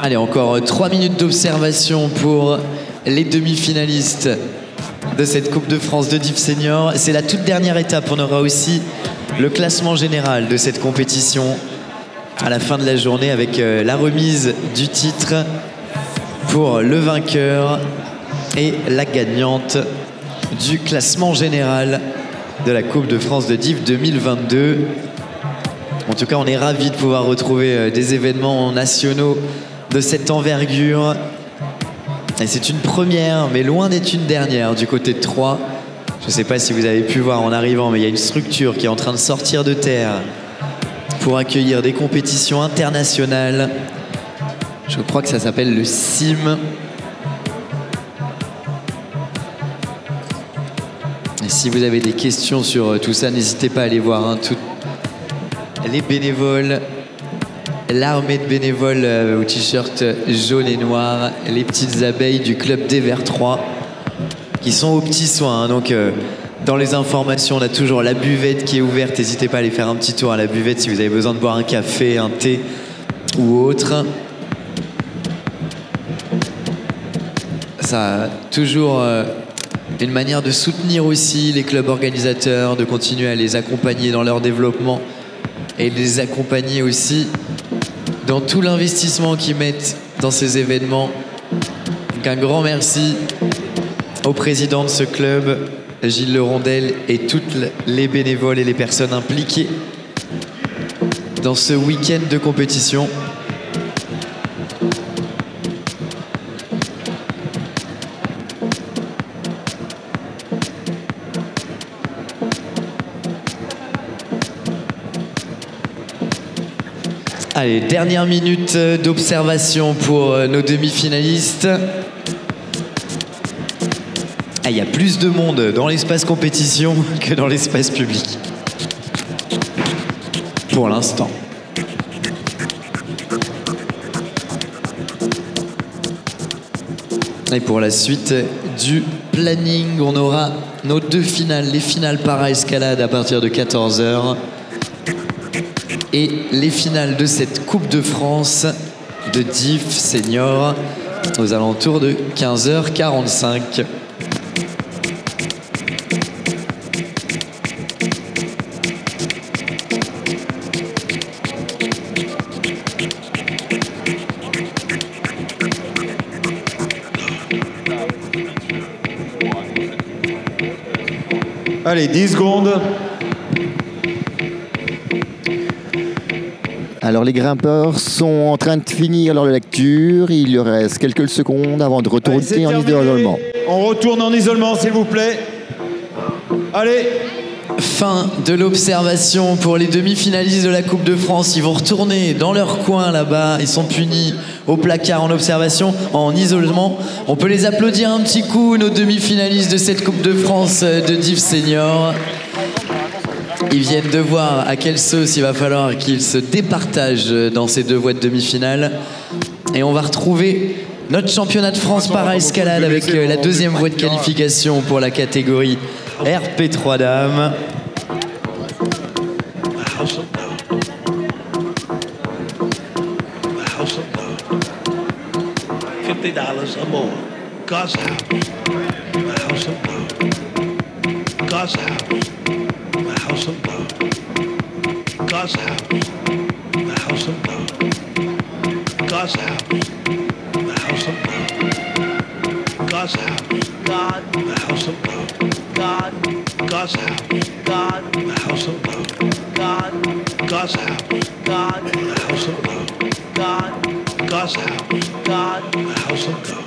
Allez, encore 3 minutes d'observation pour les demi-finalistes de cette Coupe de France de Div Senior. C'est la toute dernière étape. On aura aussi le classement général de cette compétition à la fin de la journée avec la remise du titre pour le vainqueur et la gagnante du classement général de la Coupe de France de Div 2022. En tout cas, on est ravis de pouvoir retrouver des événements nationaux de cette envergure. Et c'est une première, mais loin d'être une dernière du côté de Troyes. Je ne sais pas si vous avez pu voir en arrivant, mais il y a une structure qui est en train de sortir de terre pour accueillir des compétitions internationales. Je crois que ça s'appelle le CIM. Et si vous avez des questions sur tout ça, n'hésitez pas à aller voir tous les bénévoles, l'armée de bénévoles au t-shirt jaune et noir, les petites abeilles du club des Verts 3 qui sont aux petits soins. Hein. Donc dans les informations, on a toujours la buvette qui est ouverte. N'hésitez pas à aller faire un petit tour à la buvette si vous avez besoin de boire un café, un thé ou autre. Ça a toujours une manière de soutenir aussi les clubs organisateurs, de continuer à les accompagner dans leur développement et de les accompagner aussi dans tout l'investissement qu'ils mettent dans ces événements. Donc un grand merci au président de ce club, Gilles Lerondel, et toutes les bénévoles et les personnes impliquées dans ce week-end de compétition. Allez, dernière minute d'observation pour nos demi-finalistes. Ah, il y a plus de monde dans l'espace compétition que dans l'espace public. Pour l'instant. Et pour la suite du planning, on aura nos deux finales, les finales para-escalade à partir de 14 h. Et les finales de cette Coupe de France de Div Senior aux alentours de 15 h 45. Allez, 10 secondes. Alors les grimpeurs sont en train de finir leur lecture. Il leur reste quelques secondes avant de retourner en isolement. On retourne en isolement, s'il vous plaît. Allez. Fin de l'observation pour les demi-finalistes de la Coupe de France. Ils vont retourner dans leur coin là-bas. Ils sont punis au placard en observation, en isolement. On peut les applaudir un petit coup, nos demi-finalistes de cette Coupe de France de Div Senior. Ils viennent de voir à quelle sauce il va falloir qu'ils se départagent dans ces deux voies de demi-finale. Et on va retrouver notre championnat de France para-escalade avec la deuxième voie de qualification pour la catégorie RP3 dames. $50 or more. God's house. My house of God. God's house. My house of God. God's house. My house of God. God's house. My house of God. God's house. God. My house of God. God. God's house. God. My house of God. God. God's house. God. My house of God. God. God's house. God. My house of God.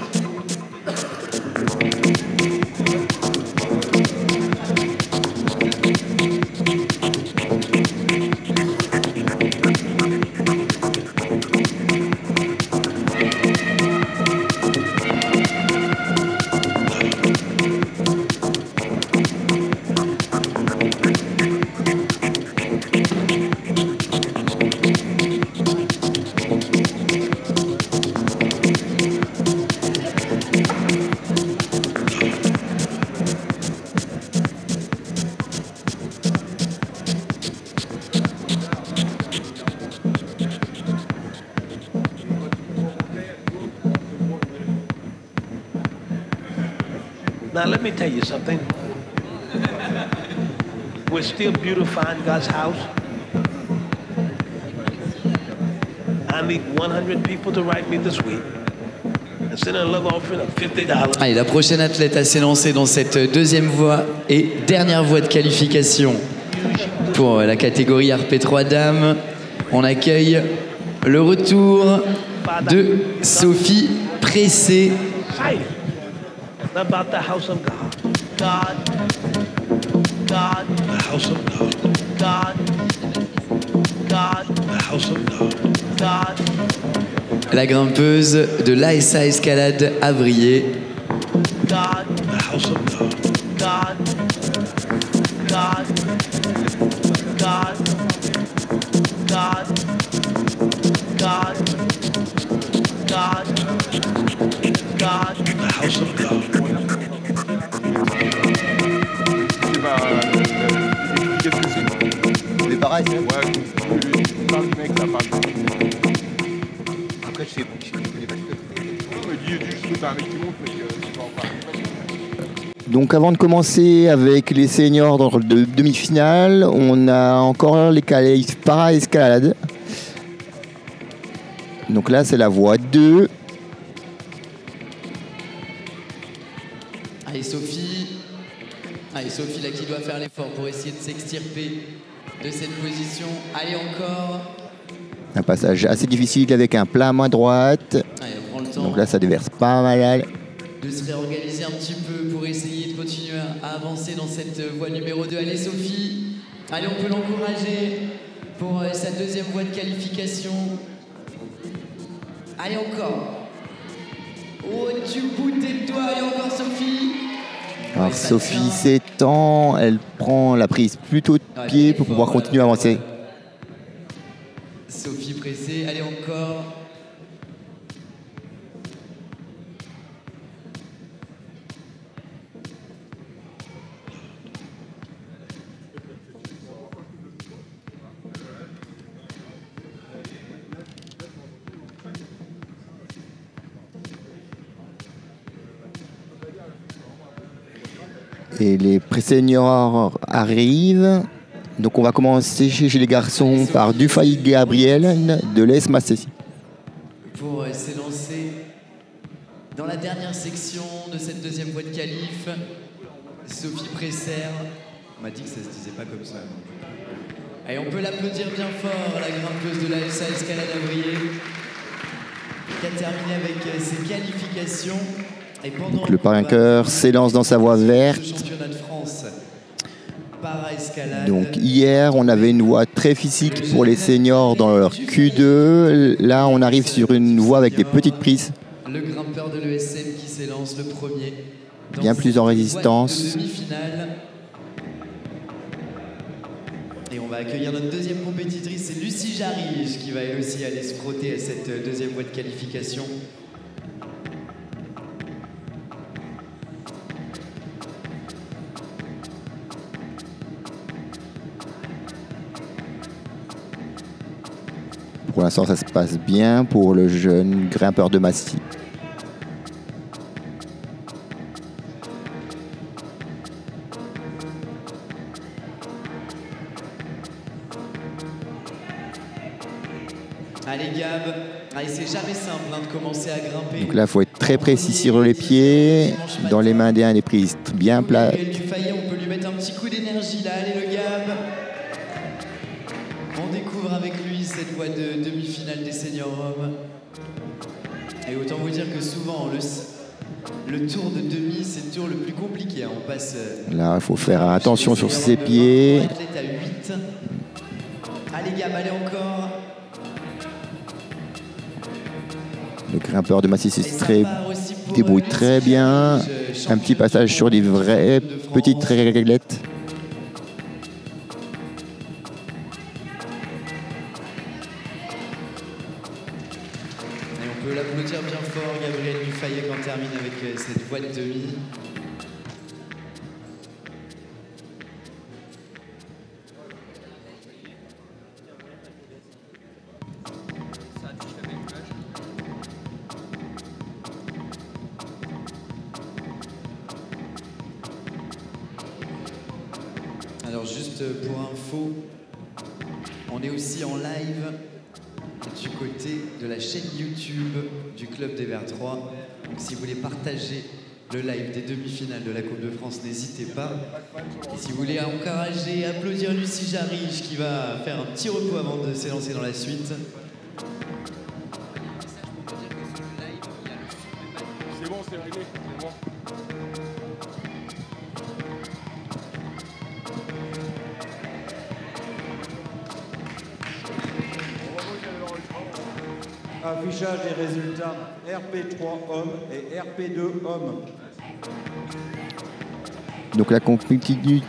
Now, let me tell you something. We're still beautifying God's house. I need 100 people to write me this week and send a love offering of $50. Allez, la prochaine athlète à s'élancer dans cette deuxième voie et dernière voie de qualification pour la catégorie RP3 dames. On accueille le retour de Sophie Pressé. Excited about the house of God. God, God, the house of God. God, God, the house of God. God, La grimpeuse de l'ASA Escalade Avrier. God, the house of God. God, God, God, God, God, God, God, the house of God. Mais pareil. Ouais, tu parles du mec, ça parle. Après, je connais pas Il dit juste que c'est un mec qui monte, mais c'est pas encore. Donc avant de commencer avec les seniors dans le demi-finale, on a encore les qualifs para-escalade. Donc là c'est la voie 2. Allez Sophie. Allez Sophie là qui doit faire l'effort pour essayer de s'extirper de cette position. Allez encore. Un passage assez difficile avec un plat à main droite. Allez, on prend le temps Donc là ça déverse pas mal. de se réorganiser un petit peu pour essayer de continuer à avancer dans cette voie numéro 2. Allez Sophie, allez on peut l'encourager pour sa deuxième voie de qualification. Allez encore. Oh tu bout tes doigts, allez encore Sophie. Alors Ouais, ça Sophie tient. s'étend, elle prend la prise plutôt de pied pour pouvoir continuer à avancer. Sophie Pressé, allez encore. Et les pré-seniors arrivent. Donc on va commencer chez les garçons par Dufay Gabriel de l'ES Massessi. Pour s'élancer dans la dernière section de cette deuxième voie de qualif. Sophie Presser. On m'a dit que ça se disait pas comme ça. Allez, on peut l'applaudir bien fort, la grimpeuse de la SA Escalade Avrier, qui a terminé avec ses qualifications. Et pendant Le vainqueur s'élance dans sa voie le verte. championnat de France para-escalade. Donc hier, on avait une voie très physique pour les seniors dans leur Q2. Là, on arrive sur une voie avec des petites prises. Le grimpeur de l'ESM qui s'élance le premier. dans Bien plus en cette résistance. voie de demi-finale. Et on va accueillir notre deuxième compétitrice, c'est Lucie Jarige, qui va elle aussi aller se frotter à cette deuxième voie de qualification. Pour l'instant, ça se passe bien pour le jeune grimpeur de Massy. Allez Gab, allez, c'est jamais simple hein, de commencer à grimper. Donc là, il faut être très précis sur les pieds. Dans les mains des prises bien plates. Gabriel Dufayet, on peut lui mettre un petit coup d'énergie là. Allez le Gab. On découvre avec lui cette voie de demi-finale des seniors hommes. Et autant vous dire que souvent, le tour de demi, c'est le tour le plus compliqué. Hein. On passe. Là, il faut faire attention sur ses pieds. Athlète à 8. Allez Gab, allez encore. Le grimpeur de Massy se Et ça part aussi pour, débrouille Lucie très bien. Jarige, Un petit passage sur des vraies petites réglettes. Et on peut l'applaudir bien fort, Gabriel Dufayet, quand on termine avec cette voie de demi. juste pour info, on est aussi en live du côté de la chaîne YouTube du Club des Verts 3. Donc si vous voulez partager le live des demi-finales de la Coupe de France, n'hésitez pas. Et si vous voulez encourager, applaudir Lucie Jarige qui va faire un petit repos avant de s'élancer dans la suite. C'est bon, c'est réglé, c'est bon. Affichage des résultats RP3 hommes et RP2 hommes. Donc la compétition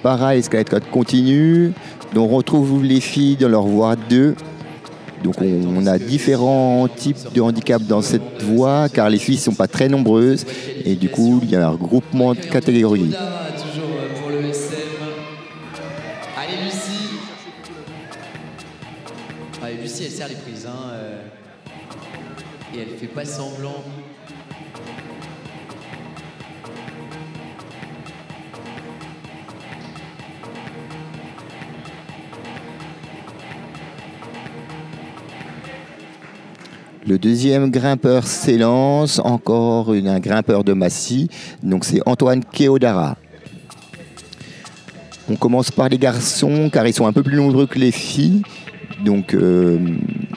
para-escalade continue. Donc on retrouve les filles dans leur voie 2. Donc on a différents types de handicaps dans cette voie car les filles ne sont pas très nombreuses et du coup il y a un regroupement de catégories. Toujours pour le SM. Allez Lucie. Allez, Lucie elle serre les prises hein, et elle fait pas semblant. Le deuxième grimpeur s'élance, encore un grimpeur de Massy, donc c'est Antoine Keodara. On commence par les garçons car ils sont un peu plus nombreux que les filles. Donc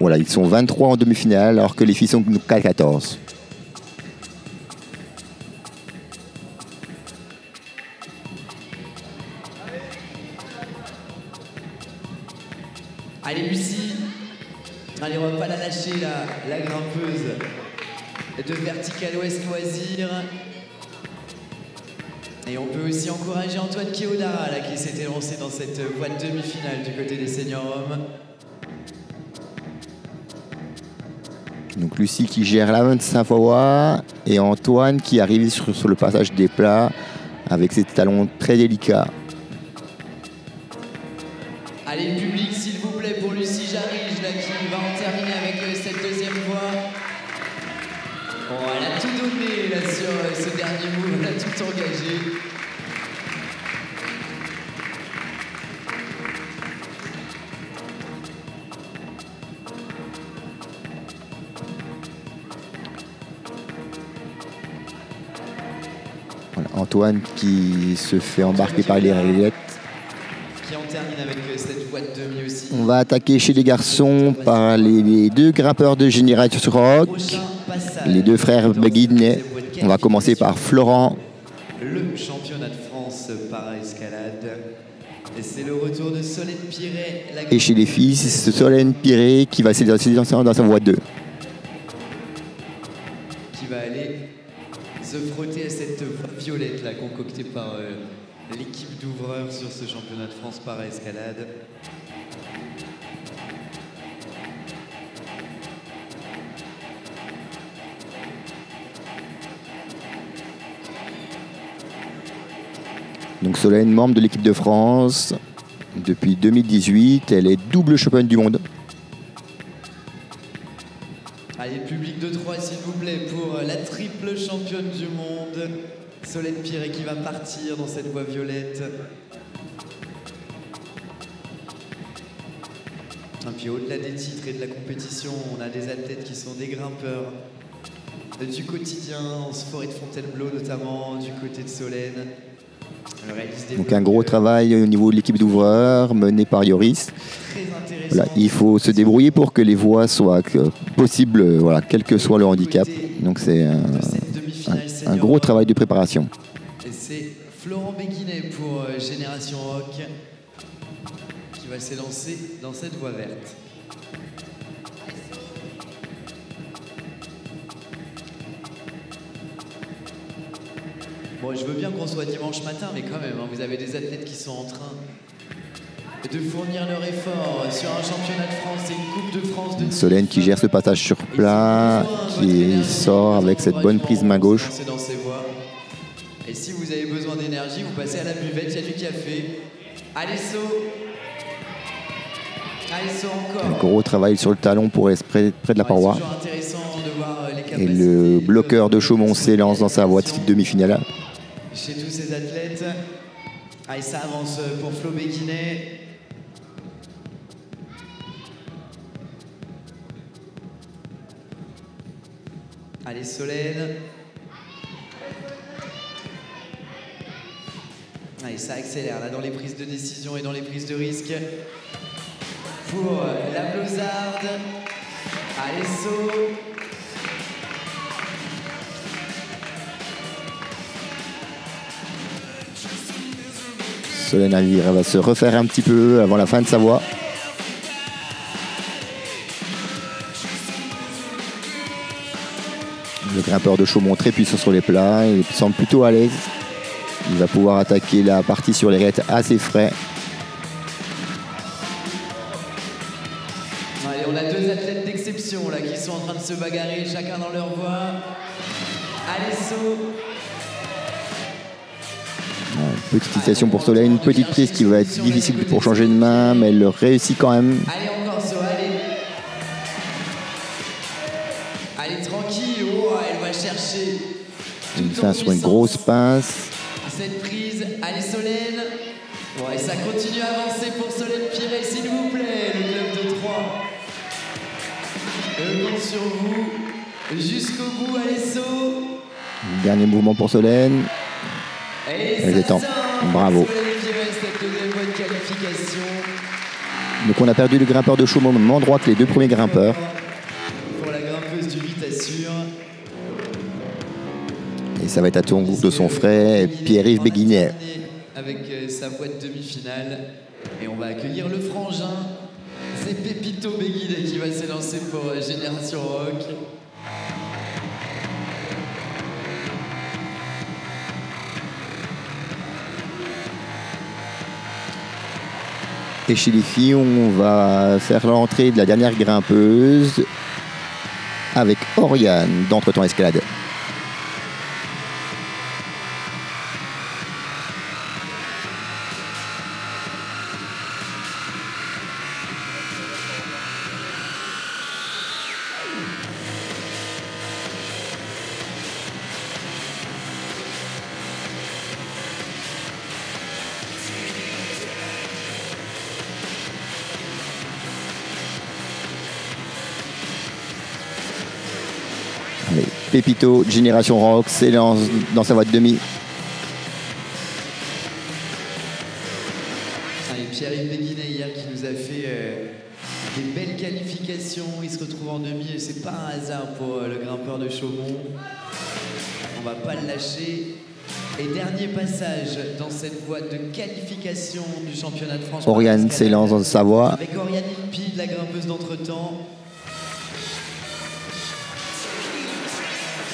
voilà, ils sont 23 en demi-finale alors que les filles sont 14. Allez Lucie. Allez, on va pas la lâcher la grimpeuse de Vertical Ouest Loisirs. Et on peut aussi encourager Antoine Keodara là, qui s'était lancé dans cette voie de demi-finale du côté des seniors hommes. Donc Lucie qui gère la 25 fois et Antoine qui arrive sur le passage des plats avec ses talons très délicats. Allez, le public, s'il vous plaît, pour Lucie Jarige, là, qui va en terminer avec cette deuxième voie. Bon, elle a tout donné, là, sur ce dernier move, elle a tout engagé. Voilà, Antoine qui se fait embarquer par les réglettes. Qui en termine avec cette voie de demi aussi. On va attaquer chez les garçons par les deux grimpeurs de Génération Rock, les deux frères Beguinet. On va commencer par Florent. Le championnat de France para-escalade. Et c'est le retour de Solène Piret. Et chez les filles, c'est Solène Piret qui va s'élancer dans sa voie 2. Qui va aller se frotter à cette voie violette là, concoctée par l'équipe d'ouvreurs sur ce championnat de France para-escalade. Donc Solène, membre de l'équipe de France depuis 2018, elle est double championne du monde. Allez, public de 3 s'il vous plaît pour la triple championne du monde, Solène Piret qui va partir dans cette voie violette. Et puis au-delà des titres et de la compétition, on a des athlètes qui sont des grimpeurs du quotidien, en forêt de Fontainebleau notamment, du côté de Solène. Donc un gros travail au niveau de l'équipe d'ouvreurs mené par Yoris. Voilà, il faut se débrouiller pour que les voies soient possibles, voilà, quel que soit le handicap. Donc c'est un gros travail de préparation. Et c'est Florent Beguinet pour Génération Rock qui va s'élancer dans cette voie verte. Bon, je veux bien qu'on soit dimanche matin, mais quand même, hein, vous avez des athlètes qui sont en train de fournir leur effort sur un championnat de France et une Coupe de France de Solène qui gère ce passage sur plat, qui sort avec cette bonne prise main gauche. Dans ces voies. Et si vous avez besoin d'énergie, vous passez à la buvette, il y a du café. Allez, encore. Un gros travail sur le talon pour être près de la paroi. C'est toujours intéressant de voir les capacités. Et le bloqueur de Chaumont s'élance dans sa voie de demi-finale. Chez tous ces athlètes. Allez, ça avance pour Flo Béguinet. Allez, Solène. Allez, ça accélère là dans les prises de décision et dans les prises de risque. Pour la Blozarde. Allez, saut. Solène Alvira va se refaire un petit peu avant la fin de sa voie. Le grimpeur de Chaumont très puissant sur les plats, il semble plutôt à l'aise. Il va pouvoir attaquer la partie sur les raies assez frais. Allez, on a deux athlètes d'exception là qui sont en train de se bagarrer, chacun dans leur voie. Allez, saut. Petite hésitation pour Solène, une petite prise qui va être difficile pour changer de main, mais elle réussit quand même. Allez, encore saut, allez. Allez, tranquille, oh, elle va chercher. Une fin sur une grosse pince. Cette prise, allez Solène. Bon, et ça continue à avancer pour Solène Piré, s'il vous plaît, le club de 3. Je compte sur vous. Jusqu'au bout, allez saut. Dernier mouvement pour Solène. Et elle détend. Bravo. Solène Piré, cette deuxième bonne qualification. Donc on a perdu le grimpeur de Chaumont au même endroit que les deux premiers grimpeurs. Pour la grimpeuse du Vitassure. Et ça va être à tour de son frère, Pierre-Yves Béguinet. Avec sa voie de demi-finale. Et on va accueillir le frangin. C'est Pépito Béguinet qui va s'élancer pour Génération Rock. Et chez les filles, on va faire l'entrée de la dernière grimpeuse avec Oriane d'Entretemps Escalade. Allez, Pépito, Génération Rock, s'élance dans sa voie de demi. Allez, Pierre-Yves Béguinet hier qui nous a fait des belles qualifications. Il se retrouve en demi et c'est pas un hasard pour le grimpeur de Chaumont. On va pas le lâcher. Et dernier passage dans cette voie de qualification du championnat de France. Oriane s'élance dans sa voie. Avec Oriane Ilpide, la grimpeuse d'entretemps.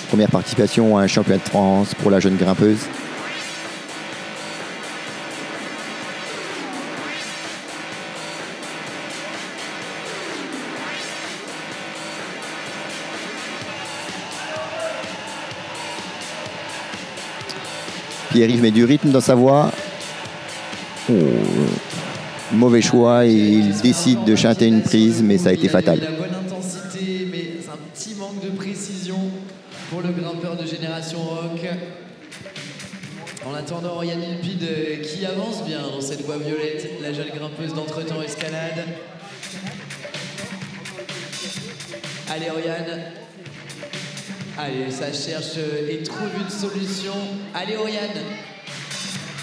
Première participation à un championnat de France pour la jeune grimpeuse. Pierre-Yves met du rythme dans sa voie. Oh, mauvais choix et il décide de chanter une prise, mais ça a été fatal. La bonne intensité, mais c'est un petit manque de précision pour le grimpeur de Génération Rock. En attendant, Oriane Ilpide qui avance bien dans cette voie violette, la jeune grimpeuse d'Entretemps Escalade. Allez Oriane. Allez, ça cherche et trouve une solution. Allez Oriane.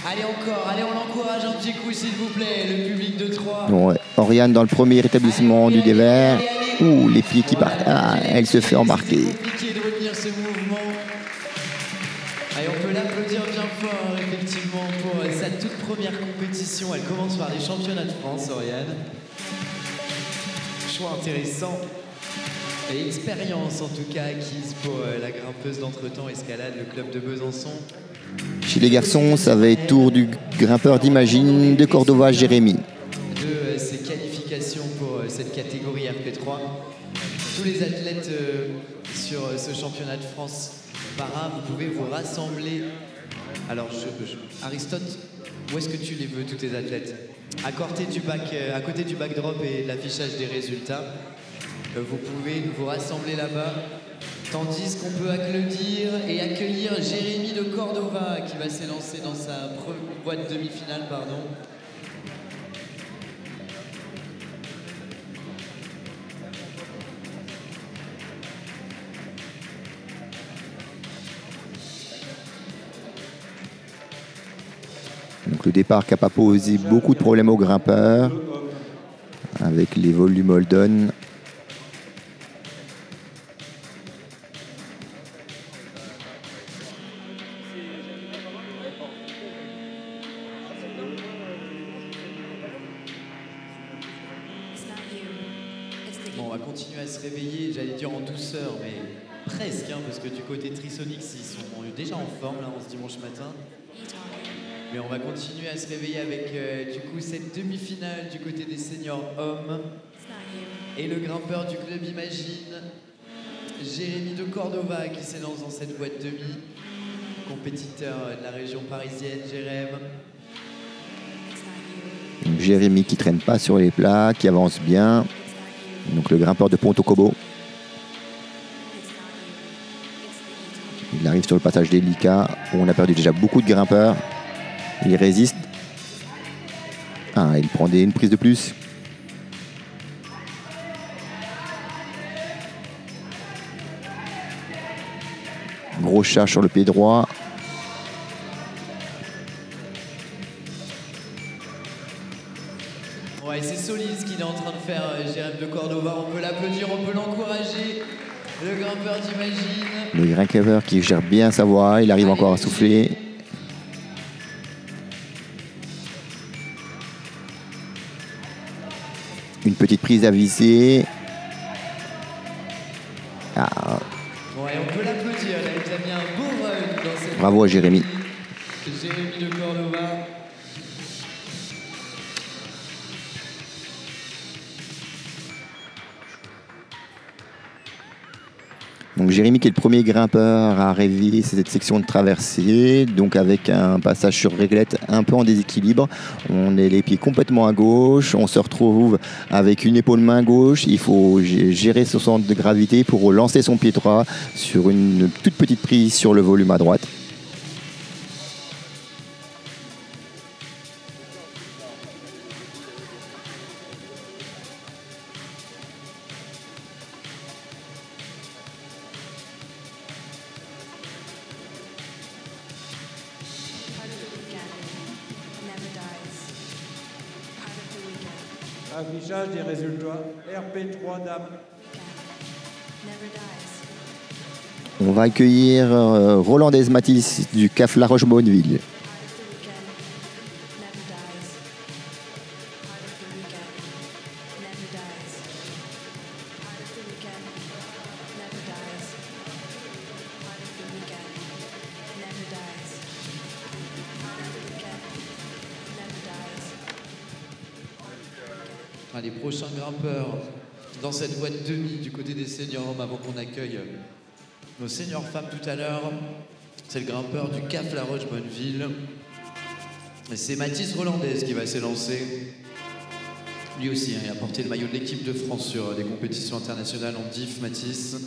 Allez encore, allez on l'encourage un petit coup s'il vous plaît, le public de 3. Ouais. Oriane dans le premier établissement du dévers. Ouh, les pieds qui partent. Ah, elle se fait embarquer. C'est compliqué de retenir ce mouvement. Allez, on peut l'applaudir bien fort, effectivement, pour sa toute première compétition. Elle commence par les championnats de France, Oriane. Choix intéressant. Et expérience, en tout cas, acquise pour la grimpeuse d'Entretemps Escalade, le club de Besançon. Chez les garçons, ça va être tour du grimpeur d'Imagine de Cordova, Jérémy. De ces qualifications pour cette catégorie RP3. Tous les athlètes sur ce championnat de France para, vous pouvez vous rassembler. Alors, Aristote, où est-ce que tu les veux, tous tes athlètes? À côté du backdrop et l'affichage des résultats, vous pouvez vous rassembler là-bas. Tandis qu'on peut applaudir et accueillir Jérémy de Cordova qui va s'élancer dans sa boîte demi-finale, pardon. Donc le départ qui n'a pas posé beaucoup de problèmes aux grimpeurs avec les volumes Holden. Bon, on va continuer à se réveiller, j'allais dire en douceur, mais presque, hein, parce que du côté Trisonix, ils sont déjà en forme là, en ce dimanche matin. Mais on va continuer à se réveiller avec du coup cette demi-finale du côté des seniors hommes. Et le grimpeur du club Imagine, Jérémy de Cordova, qui s'élance dans cette boîte demi. Compétiteur de la région parisienne, Jérém. Donc Jérémy qui traîne pas sur les plats, qui avance bien. Donc le grimpeur de Ponto Kobo. Il arrive sur le passage délicat où on a perdu déjà beaucoup de grimpeurs. Il résiste. Ah, il prend une prise de plus. Gros charge sur le pied droit. Ouais, c'est solide ce qu'il est en train de faire, Jérémy de Cordova. On peut l'applaudir, on peut l'encourager. Le grimpeur d'Imagine. Le grimpeur qui gère bien sa voie. Il arrive encore à souffler. Une petite prise à visser. Ah. Ouais, on peut l'applaudir. Là, il a mis un beau run dans cette... Bravo à Jérémy. Jérémy de Cordova. Donc Jérémy qui est le premier grimpeur à rêver cette section de traversée, donc avec un passage sur réglette un peu en déséquilibre. On est les pieds complètement à gauche, on se retrouve avec une épaule main gauche, il faut gérer son centre de gravité pour lancer son pied droit sur une toute petite prise sur le volume à droite. Affichage des résultats. RP3 dames. On va accueillir Rolandaise Matisse du CAF La Roche-Bonneville. Les prochains grimpeurs dans cette boîte demi du côté des seniors hommes avant qu'on accueille nos seniors femmes tout à l'heure. C'est le grimpeur du CAF La Roche-Bonneville. Et c'est Mathis Rolandaise qui va s'élancer. Lui aussi, il a porté le maillot de l'équipe de France sur des compétitions internationales en diff, Mathis.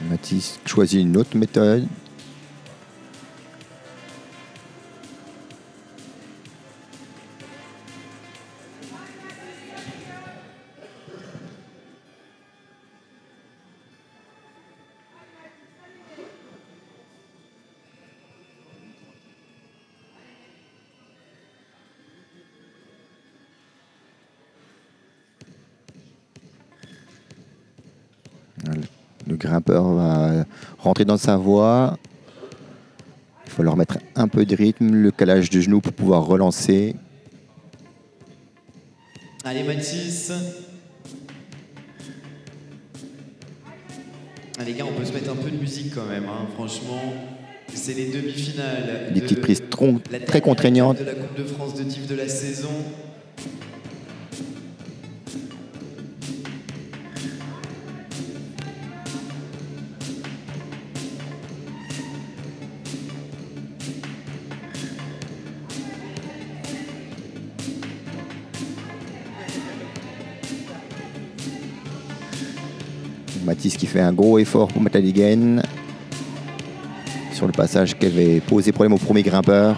Mathis choisit une autre méthode. Le grimpeur va rentrer dans sa voie. Il faut leur mettre un peu de rythme, le calage de genoux pour pouvoir relancer. Allez Mathis. Ah, les gars, on peut se mettre un peu de musique quand même, hein. Franchement. C'est les demi-finales. Des petites prises très contraignantes. De la Coupe de France de diff de la saison. Mathis qui fait un gros effort pour mettre la dégaine sur le passage qui avait posé problème au premier grimpeur.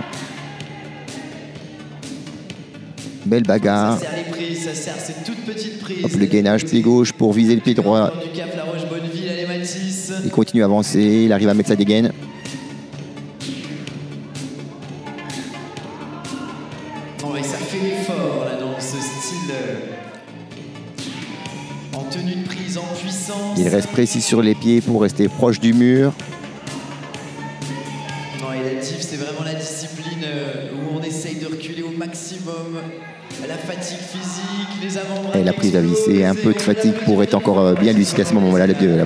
Belle bagarre. Ça serre les prises, ça serre ces toutes petites prises. Hop, le gainage pied gauche pour viser le pied droit. Du Cap La Roche-Bonneville, allez Mathis. Il continue à avancer, il arrive à mettre sa dégaine. Oh, et ça fait l'effort là dans ce style en tenue de prise, en puissance. Il reste précis sur les pieds pour rester proche du mur. Non, et la diff, c'est vraiment la discipline où on essaye de reculer au maximum. La fatigue physique, les avant-bras. Et la prise à visser, un peu de fatigue pour être encore bien lucide à ce moment-là de la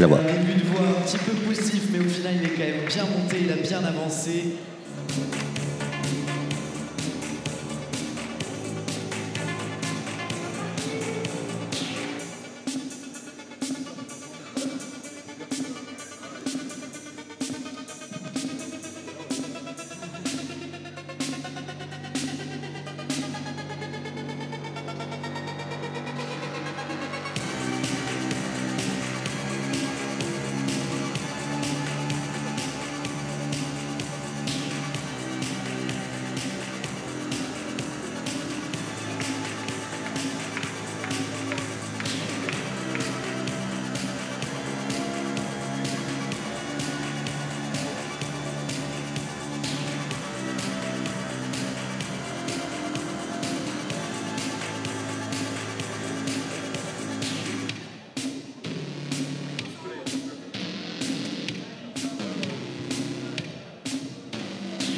voie. Un début de voie un petit peu poussif, mais au final, il est quand même bien monté, il a bien avancé.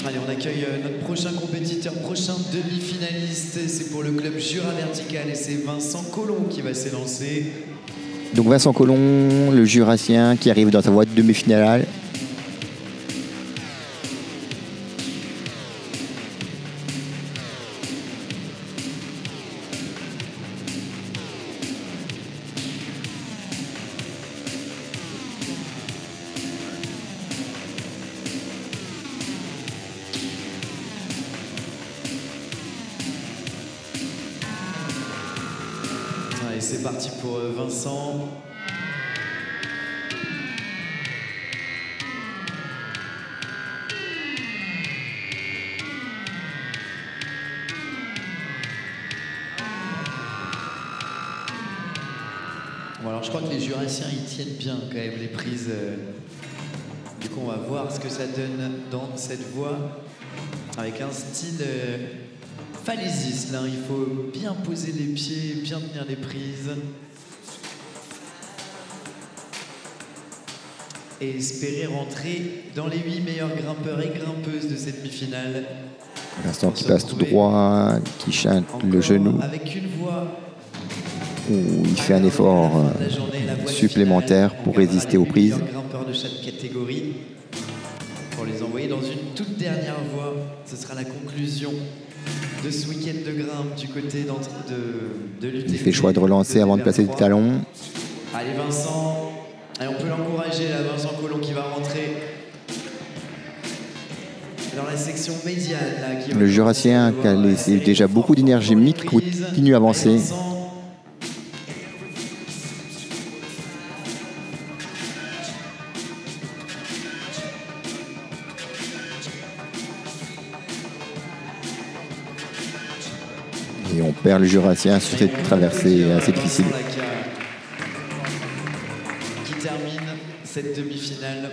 Allez, on accueille notre prochain compétiteur, prochain demi-finaliste. C'est pour le club Jura Vertical et c'est Vincent Collomb qui va s'élancer. Donc Vincent Collomb, le Jurassien qui arrive dans sa voie de demi-finale. Allez, c'est parti pour Vincent. Bon, alors je crois que les Jurassiens ils tiennent bien quand même les prises. Du coup on va voir ce que ça donne dans cette voie avec un style falaisiste là. Il faut bien poser les pieds, bien tenir les prises et espérer rentrer dans les 8 meilleurs grimpeurs et grimpeuses de cette demi-finale. Pour l'instant qui passe tout droit, qui chante le genou. Avec une voie Où il fait un effort supplémentaire pour résister aux prises. Grimpeurs de chaque catégorie pour les envoyer dans une toute dernière voie. Ce sera la conclusion de ce week-end de grimpe du côté de l'UTMB. Il fait le choix de relancer avant de placer le talon. Allez Vincent, allez, on peut l'encourager là, Vincent Collomb qui va rentrer dans la section médiane. Là, qui Le Jurassien qui a laissé déjà beaucoup d'énergie, mais qui continue à avancer. Et on perd le Jurassien sur cette traversée assez difficile. Qui termine cette demi-finale.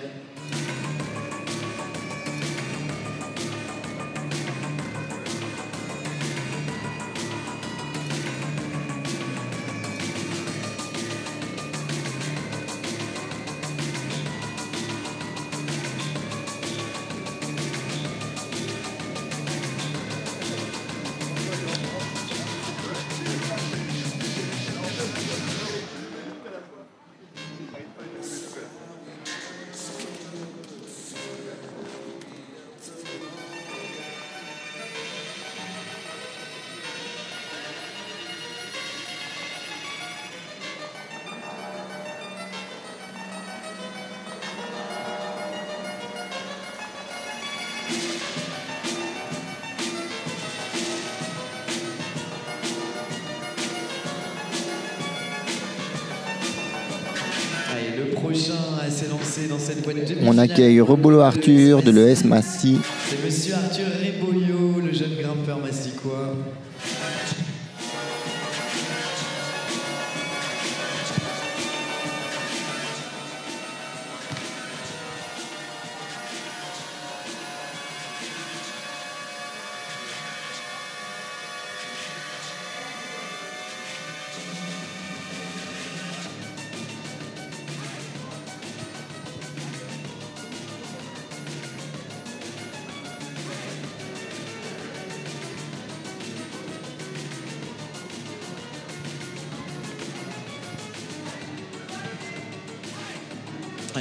le prochain à s'élancer dans cette boîte de On accueille Rebolo Arthur de l'ES Massy. C'est monsieur Arthur Reboyo, le jeune grimpeur massicois.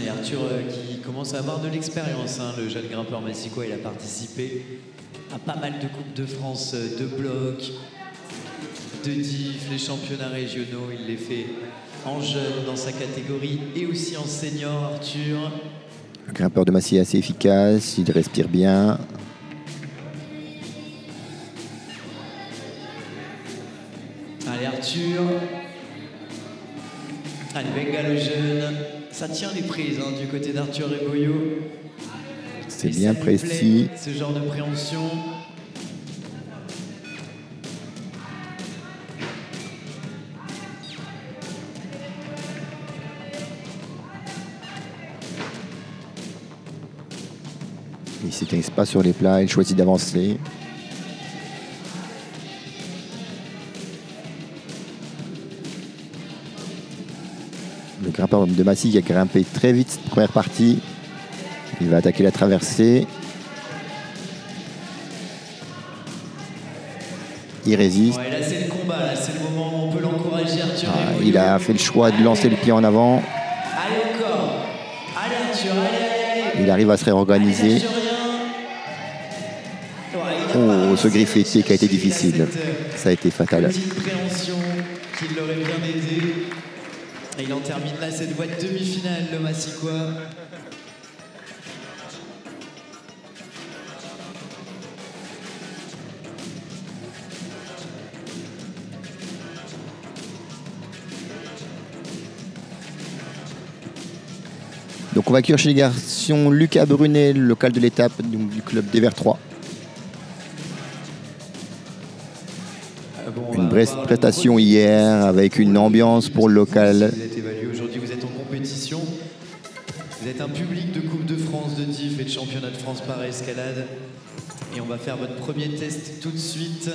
Et Arthur qui commence à avoir de l'expérience, hein, le jeune grimpeur massicois, il a participé à pas mal de Coupes de France, de blocs, de diff, les championnats régionaux, il les fait en jeune dans sa catégorie et aussi en senior, Arthur. Le grimpeur de Massy est assez efficace, il respire bien. Allez Arthur. Allez Benga le jeune. Ça tient les prises hein, du côté d'Arthur Reboyo. C'est Et bien ça lui précis. plaît, ce genre de préhension. Il ne s'éteint pas sur les plats, il choisit d'avancer. Le grimpeur de Massy qui a grimpé très vite cette première partie. Il va attaquer la traversée. Il résiste. Ouais, là c'est le combat, là c'est le moment où on peut l'encourager Arthur Reboyo. Il a fait le choix de lancer le pied en avant. Allez encore. Allez Arthur, allez. Il arrive à se réorganiser. Lâche rien. Ouais, il a Oh, pas ce griffe réussi épique a été à chercher difficile. cette, Ça a été fatal. petite préhension qui l'aurait bien aidé. Et il en termine là cette boîte demi-finale, le Massicois. Donc on va accueillir chez les garçons Lucas Brunet, le local de l'étape donc du club des Verts 3. Bon, on Une va vraie voir prestation le hier avec une ambiance pour le local. Vous êtes évalué aujourd'hui, vous êtes en compétition. Vous êtes un public de Coupe de France, de diff et de championnat de France par escalade. Et on va faire votre premier test tout de suite.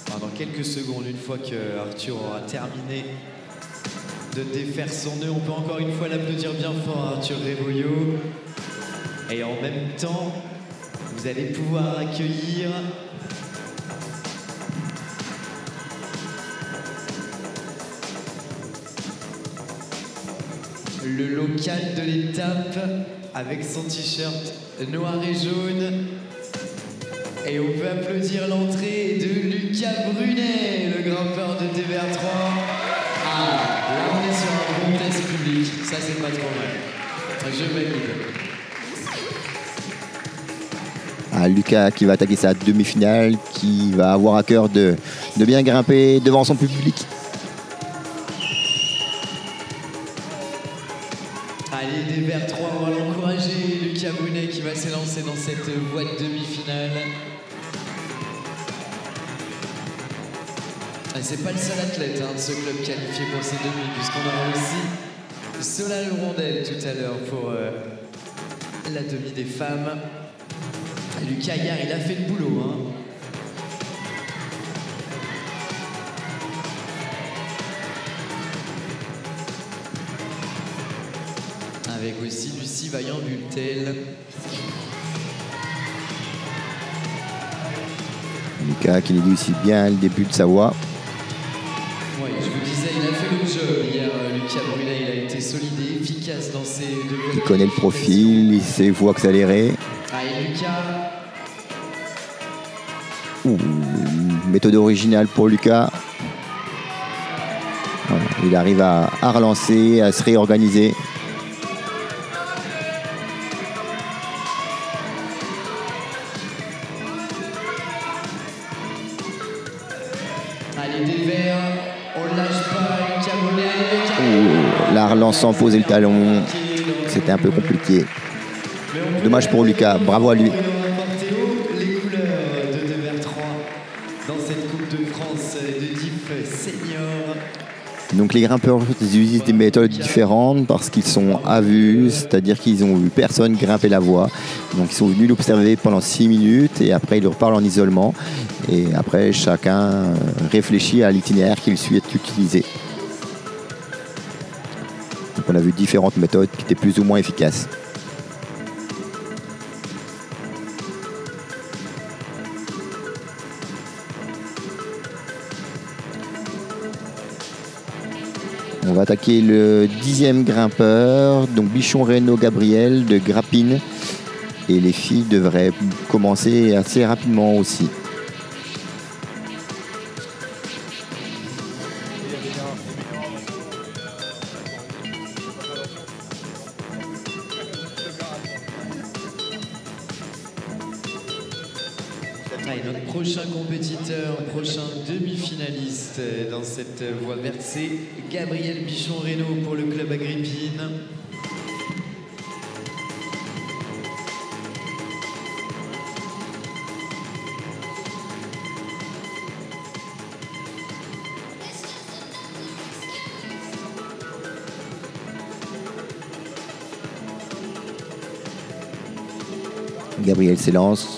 Enfin, dans quelques secondes, une fois que Arthur aura terminé de défaire son nœud, on peut encore une fois l'applaudir bien fort, Arthur Reboyo. Et en même temps, vous allez pouvoir accueillir le local de l'étape avec son t-shirt noir et jaune. Et on peut applaudir l'entrée de Lucas Brunet, le grimpeur de DVR3. Ah, là on est sur un bon test public, ça c'est pas trop mal. Je valide. Lucas qui va attaquer sa demi-finale, qui va avoir à cœur de bien grimper devant son public. Allez, DVR3, on va l'encourager. Lucas Brunet qui va s'élancer dans cette boîte demi-finale. Et c'est pas le seul athlète hein, de ce club qualifié pour ces demi, puisqu'on aura aussi Solal Rondel tout à l'heure pour la demi des femmes. Lucas hier, il a fait le boulot. Hein. Avec aussi Lucie Vaillant-Bultel. Lucas qui négocie bien le début de sa voie. Ouais, je vous disais, il a fait le job hier. Lucas Brunet, il a été solide et efficace dans ses deux voies. Il connaît le profil, il sait voie accélérée. Allez, Lucas. Méthode originale pour Lucas. Voilà, il arrive à relancer, à se réorganiser. Allez, des verts. On lâche pas. Lucas Brunet. la relance sans poser le talon. C'était un peu compliqué. Dommage pour Lucas, bravo à lui. Les couleurs de Devers 3 dans cette Coupe de France de diff senior. Donc les grimpeurs utilisent des méthodes différentes parce qu'ils sont à vue, c'est-à-dire qu'ils ont vu personne grimper la voie. Donc ils sont venus l'observer pendant 6 minutes et après ils leur parlent en isolement. Et après chacun réfléchit à l'itinéraire qu'il souhaite utiliser. Donc on a vu différentes méthodes qui étaient plus ou moins efficaces. On va attaquer le 10e grimpeur, donc Bichon Reynaud Gabriel de Grappine. Et les filles devraient commencer assez rapidement aussi. Et notre prochain compétiteur, prochain demi-finaliste dans cette voie verte, c'est Gabriel Bichon Reynaud pour le club Agrippine. Gabriel s'élance.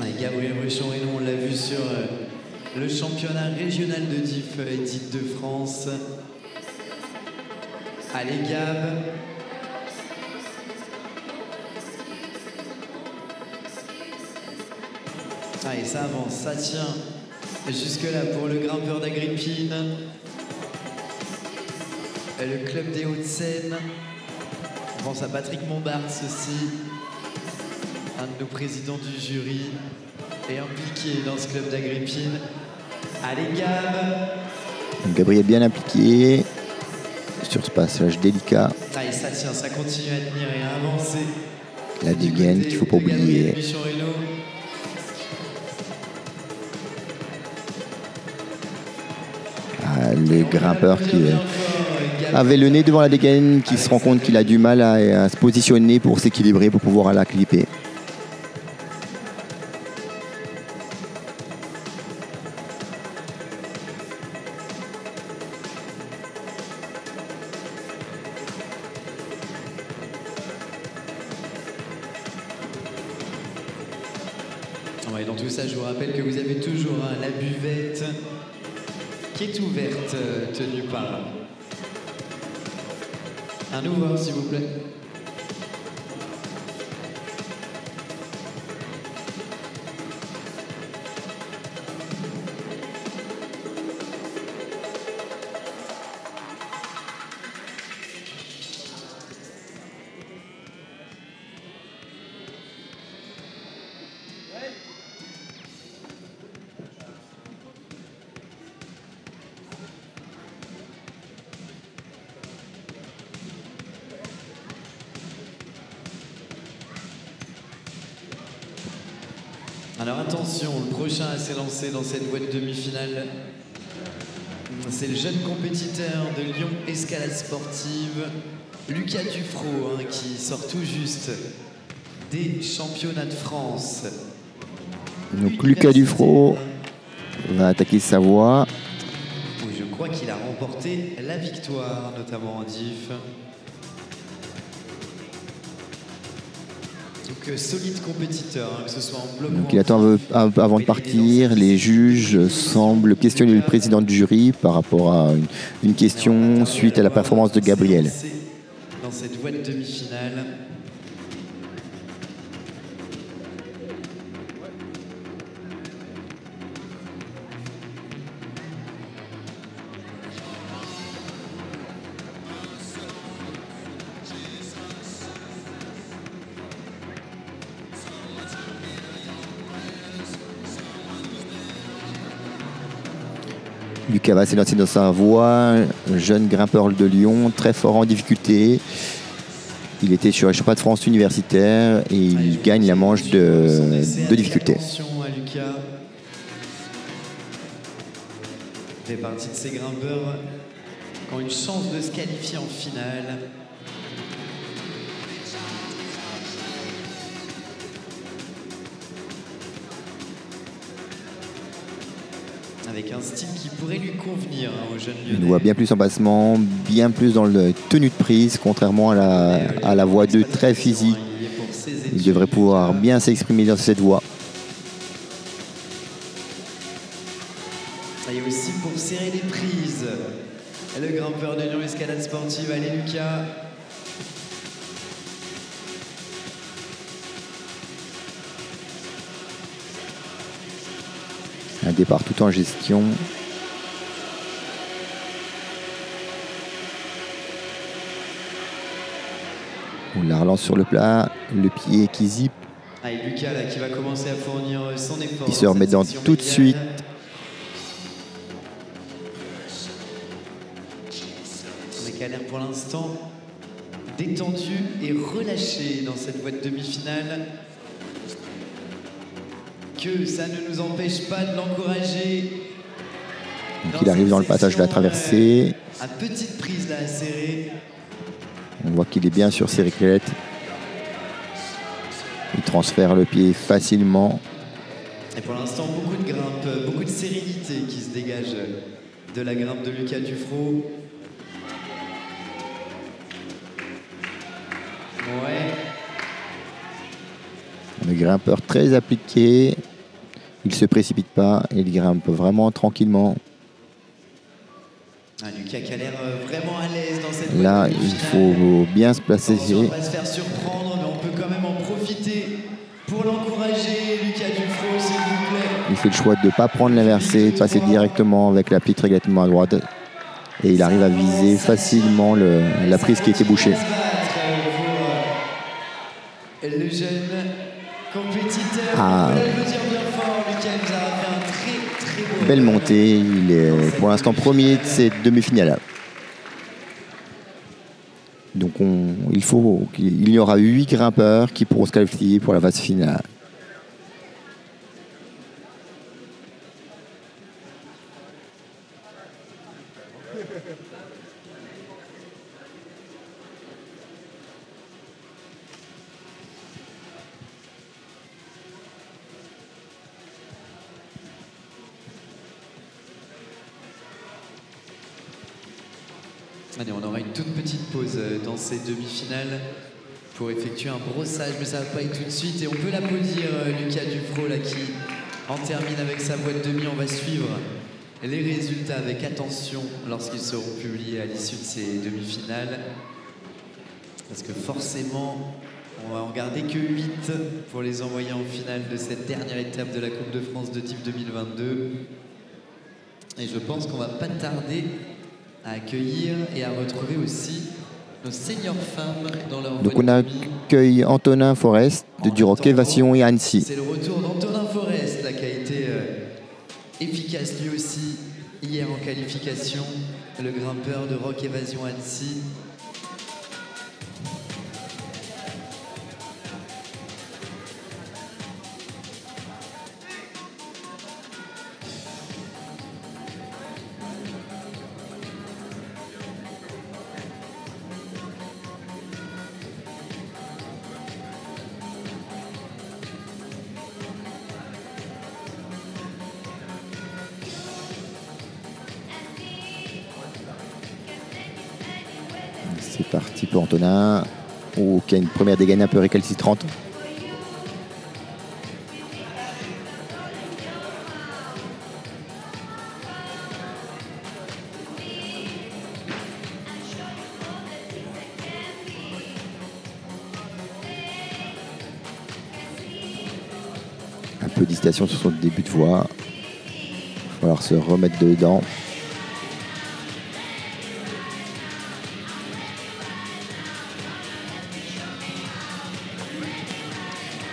Et Gabriel Bichon Reynaud, on l'a vu sur le championnat régional de diff édite de France. Allez Gab. Et ça avance, ça tient jusque là pour le grimpeur d'Agrippine. Le club des Hauts-de-Seine. On pense à Patrick Montbart aussi, un de nos présidents du jury et impliqué dans ce club d'Agrippine. Allez Gab. Gabriel bien impliqué sur ce passage délicat. Et ça tient, ça continue à tenir et à avancer. La dégaine qu'il ne faut pas oublier. Le grimpeur qui avait le nez devant la dégaine, qui se rend compte qu'il a du mal à se positionner pour s'équilibrer, pour pouvoir la clipper. Et dans tout ça, je vous rappelle que vous avez toujours la buvette qui est ouverte, tenue par un ouvreur, s'il vous plaît. Alors attention, le prochain à s'élancer dans cette boîte demi-finale, c'est le jeune compétiteur de Lyon Escalade Sportive, Lucas Dufraud, qui sort tout juste des championnats de France. Donc Lucas Dufraud va attaquer sa voie. Où je crois qu'il a remporté la victoire, notamment en diff. Donc solide compétiteur, que ce soit en bloc. Donc il attend avant de partir. Les juges semblent questionner le président du jury par rapport à une question suite à la performance de Gabriel. Dans cette boîte demi-finale. Lucas va s'élancer dans sa voie, jeune grimpeur de Lyon, très fort en difficulté. Il était sur les championnats de France universitaire et il gagne la manche de difficulté. Attention à Lucas. Il fait partie de ces grimpeurs qui ont une chance de se qualifier en finale. Avec un style qui pourrait lui convenir au jeune Lyonnais. On voit bien plus en passement, bien plus dans le tenue de prise, contrairement à la voie 2 très physique. Il devrait pouvoir bien s'exprimer dans cette voie. Et aussi pour serrer les prises, le grimpeur de Lyon Escalade Sportive, allez Lucas. Un départ tout en gestion. On la relance sur le plat, le pied qui zippe. Allez Lucas là, qui va commencer à fournir son effort. Il se remet dedans tout de suite. Mais qui a l'air pour l'instant détendu et relâché dans cette voie de demi-finale. Que ça ne nous empêche pas de l'encourager. Donc il arrive dans le passage de la traversée. À petite prise là, à serrer. On voit qu'il est bien sur ses réclettes. Il transfère le pied facilement. Et pour l'instant, beaucoup de grimpe, beaucoup de sérénité qui se dégage de la grimpe de Lucas Dufraud. Ouais. Le grimpeur très appliqué. Il ne se précipite pas. Il grimpe vraiment tranquillement. Ah, Lucas qui a l'air vraiment à l'aise dans cette Là, voie de il finale. faut bien se placer. Attention, on va se faire surprendre, mais on peut quand même en profiter pour l'encourager. Lucas Dufraud, s'il vous plaît. Il fait le choix de ne pas prendre l'inversé, de passer directement avec la petite réglettement à droite. Et il arrive à viser facilement la prise qui était bouchée. Le jeune compétiteur, Ah. on peut l'applaudir bien fort. Lucas nous a fait un très très beau. Belle montée. Il est pour l'instant premier de cette demi-finale. Donc il y aura 8 grimpeurs qui pourront se qualifier pour la phase finale. Allez, on aura une toute petite pause dans ces demi-finales pour effectuer un brossage, mais ça va pas être tout de suite. Et on peut l'applaudir, Lucas Dufraud, là, qui en termine avec sa voie de demi. On va suivre les résultats avec attention lorsqu'ils seront publiés à l'issue de ces demi-finales. Parce que forcément, on va en garder que 8 pour les envoyer en finale de cette dernière étape de la Coupe de France de type 2022. Et je pense qu'on va pas tarder à accueillir et à retrouver aussi nos seniors femmes dans leur Donc voie on de demi. accueille Antonin Forest de Duroc Évasion et Annecy. C'est le retour d'Antonin Forest là, qui a été efficace lui aussi hier en qualification, le grimpeur de Rock Évasion Annecy. C'est parti pour Antonin. Oh, qui a une première dégaine un peu récalcitrante. Un peu d'hésitation sur son début de voie. Il va falloir se remettre dedans.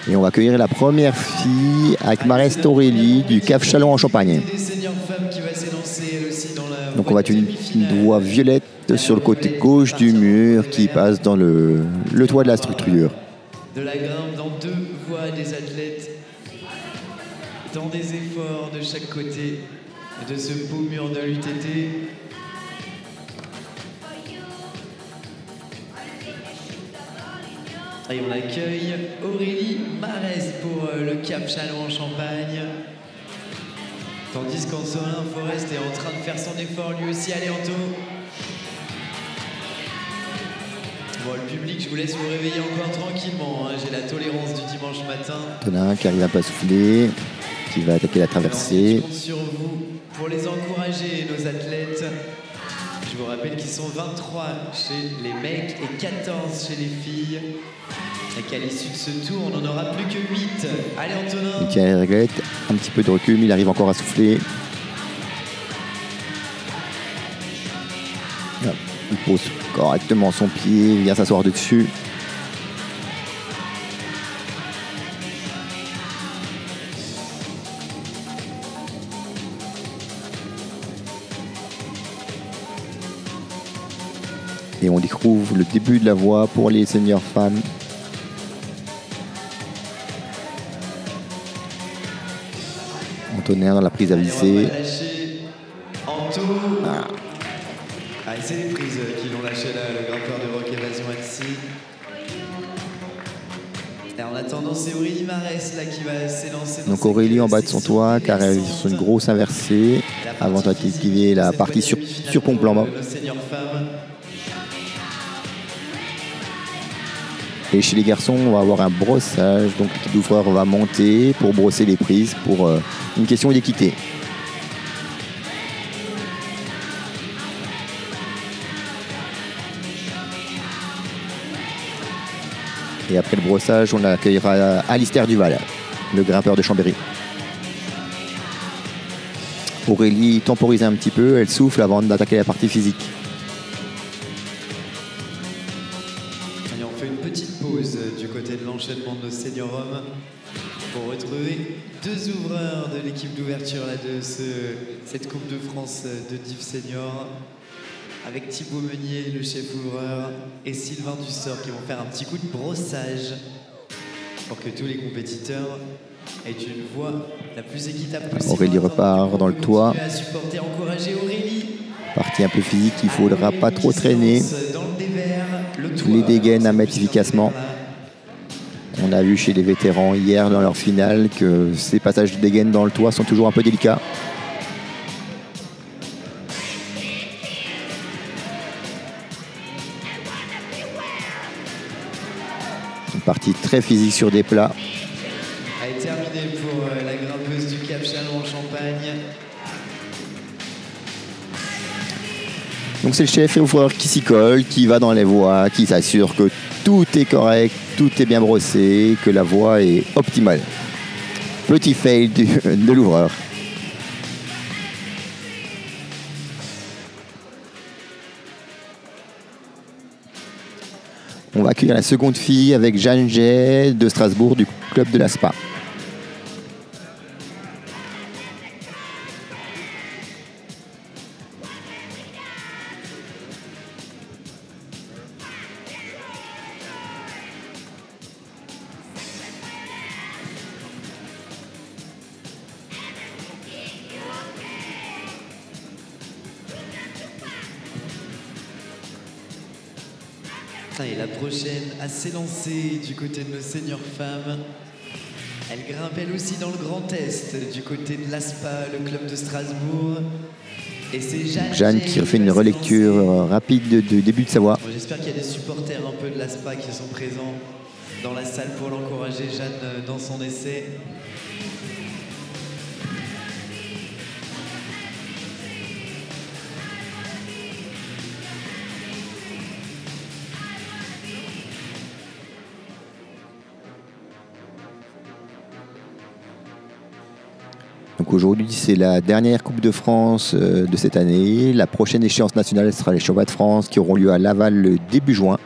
Et on va accueillir la première fille avec Mareste Aurélie du CAF Chalon en Champagne. Des seniors femme qui va s'élancer elle aussi dans la Donc on va voie de une demi-finale. voie violette sur le côté gauche du mur qui passe dans le toit de la structure. De la grimpe dans deux voies des athlètes, dans des efforts de chaque côté de ce beau mur de l'UTT. Et on accueille Aurélie Marès pour le Cap Châlons-en-Champagne. Tandis qu'Antonin Forest est en train de faire son effort lui aussi. Allez Anto. Bon, le public, je vous laisse vous réveiller encore tranquillement. Hein. J'ai la tolérance du dimanche matin. Tonin qui arrive un peu à souffler, qui va attaquer la traversée. Je compte sur vous pour les encourager, nos athlètes. Je vous rappelle qu'ils sont 23 chez les mecs et 14 chez les filles. Et qu'à l'issue de ce tour, on n'en aura plus que 8. Allez Antonin. Il tient les réglettes, un petit peu de recul, mais il arrive encore à souffler. Hop, il pose correctement son pied, il vient s'asseoir dessus. Et on découvre le début de la voie pour les seniors femmes. Antonin dans la prise à visser. Anto. Ah, et c'est les prises qui l'ont lâché là, le grimpeur de Rock Évasion Annecy. Et en attendant, c'est Aurélie Marès là qui va s'élancer. Donc Aurélie en bas de son toit, car elle est sur une grosse inversée, avant d'activer la partie sur pompe en bas. Et chez les garçons, on va avoir un brossage, donc l'équipe d'ouvreurs va monter pour brosser les prises pour une question d'équité. Et après le brossage, on accueillera Alistair Duval, le grimpeur de Chambéry. Aurélie temporise un petit peu, elle souffle avant d'attaquer la partie physique. Allez, on fait une petite pause du côté de l'enchaînement de nos seniors hommes pour retrouver deux ouvreurs de l'équipe d'ouverture là, de cette Coupe de France de Div Senior, avec Thibaut Meunier, le chef ouvreur, et Sylvain Dussort qui vont faire un petit coup de brossage pour que tous les compétiteurs aient une voie la plus équitable possible. Aurélie repart dans le toit. À supporter, encourager Aurélie. Partie un peu physique, il ne faudra pas trop traîner. Les dégaines à mettre efficacement. On a vu chez les vétérans hier dans leur finale que ces passages de dégaine dans le toit sont toujours un peu délicats. Une partie très physique sur des plats. A été terminé pour la grimpeuse du Cap Châlons-en-Champagne. Donc c'est le chef et ouvreur qui s'y colle, qui va dans les voies, qui s'assure que tout est correct, tout est bien brossé, que la voie est optimale. Petit fail de l'ouvreur. On va accueillir la seconde fille avec Jeanne Jay de Strasbourg du club de l'ASPA. Et la prochaine à s'élancer du côté de nos seniors femmes. Elle grimpe elle aussi dans le Grand Est, du côté de l'ASPA, le club de Strasbourg. Et c'est Jeanne qui refait une relecture rapide de début de sa voie. Bon, j'espère qu'il y a des supporters un peu de l'ASPA qui sont présents dans la salle pour l'encourager, Jeanne, dans son essai. Donc aujourd'hui, c'est la dernière Coupe de France de cette année. La prochaine échéance nationale sera les Championnats de France qui auront lieu à Laval le début juin.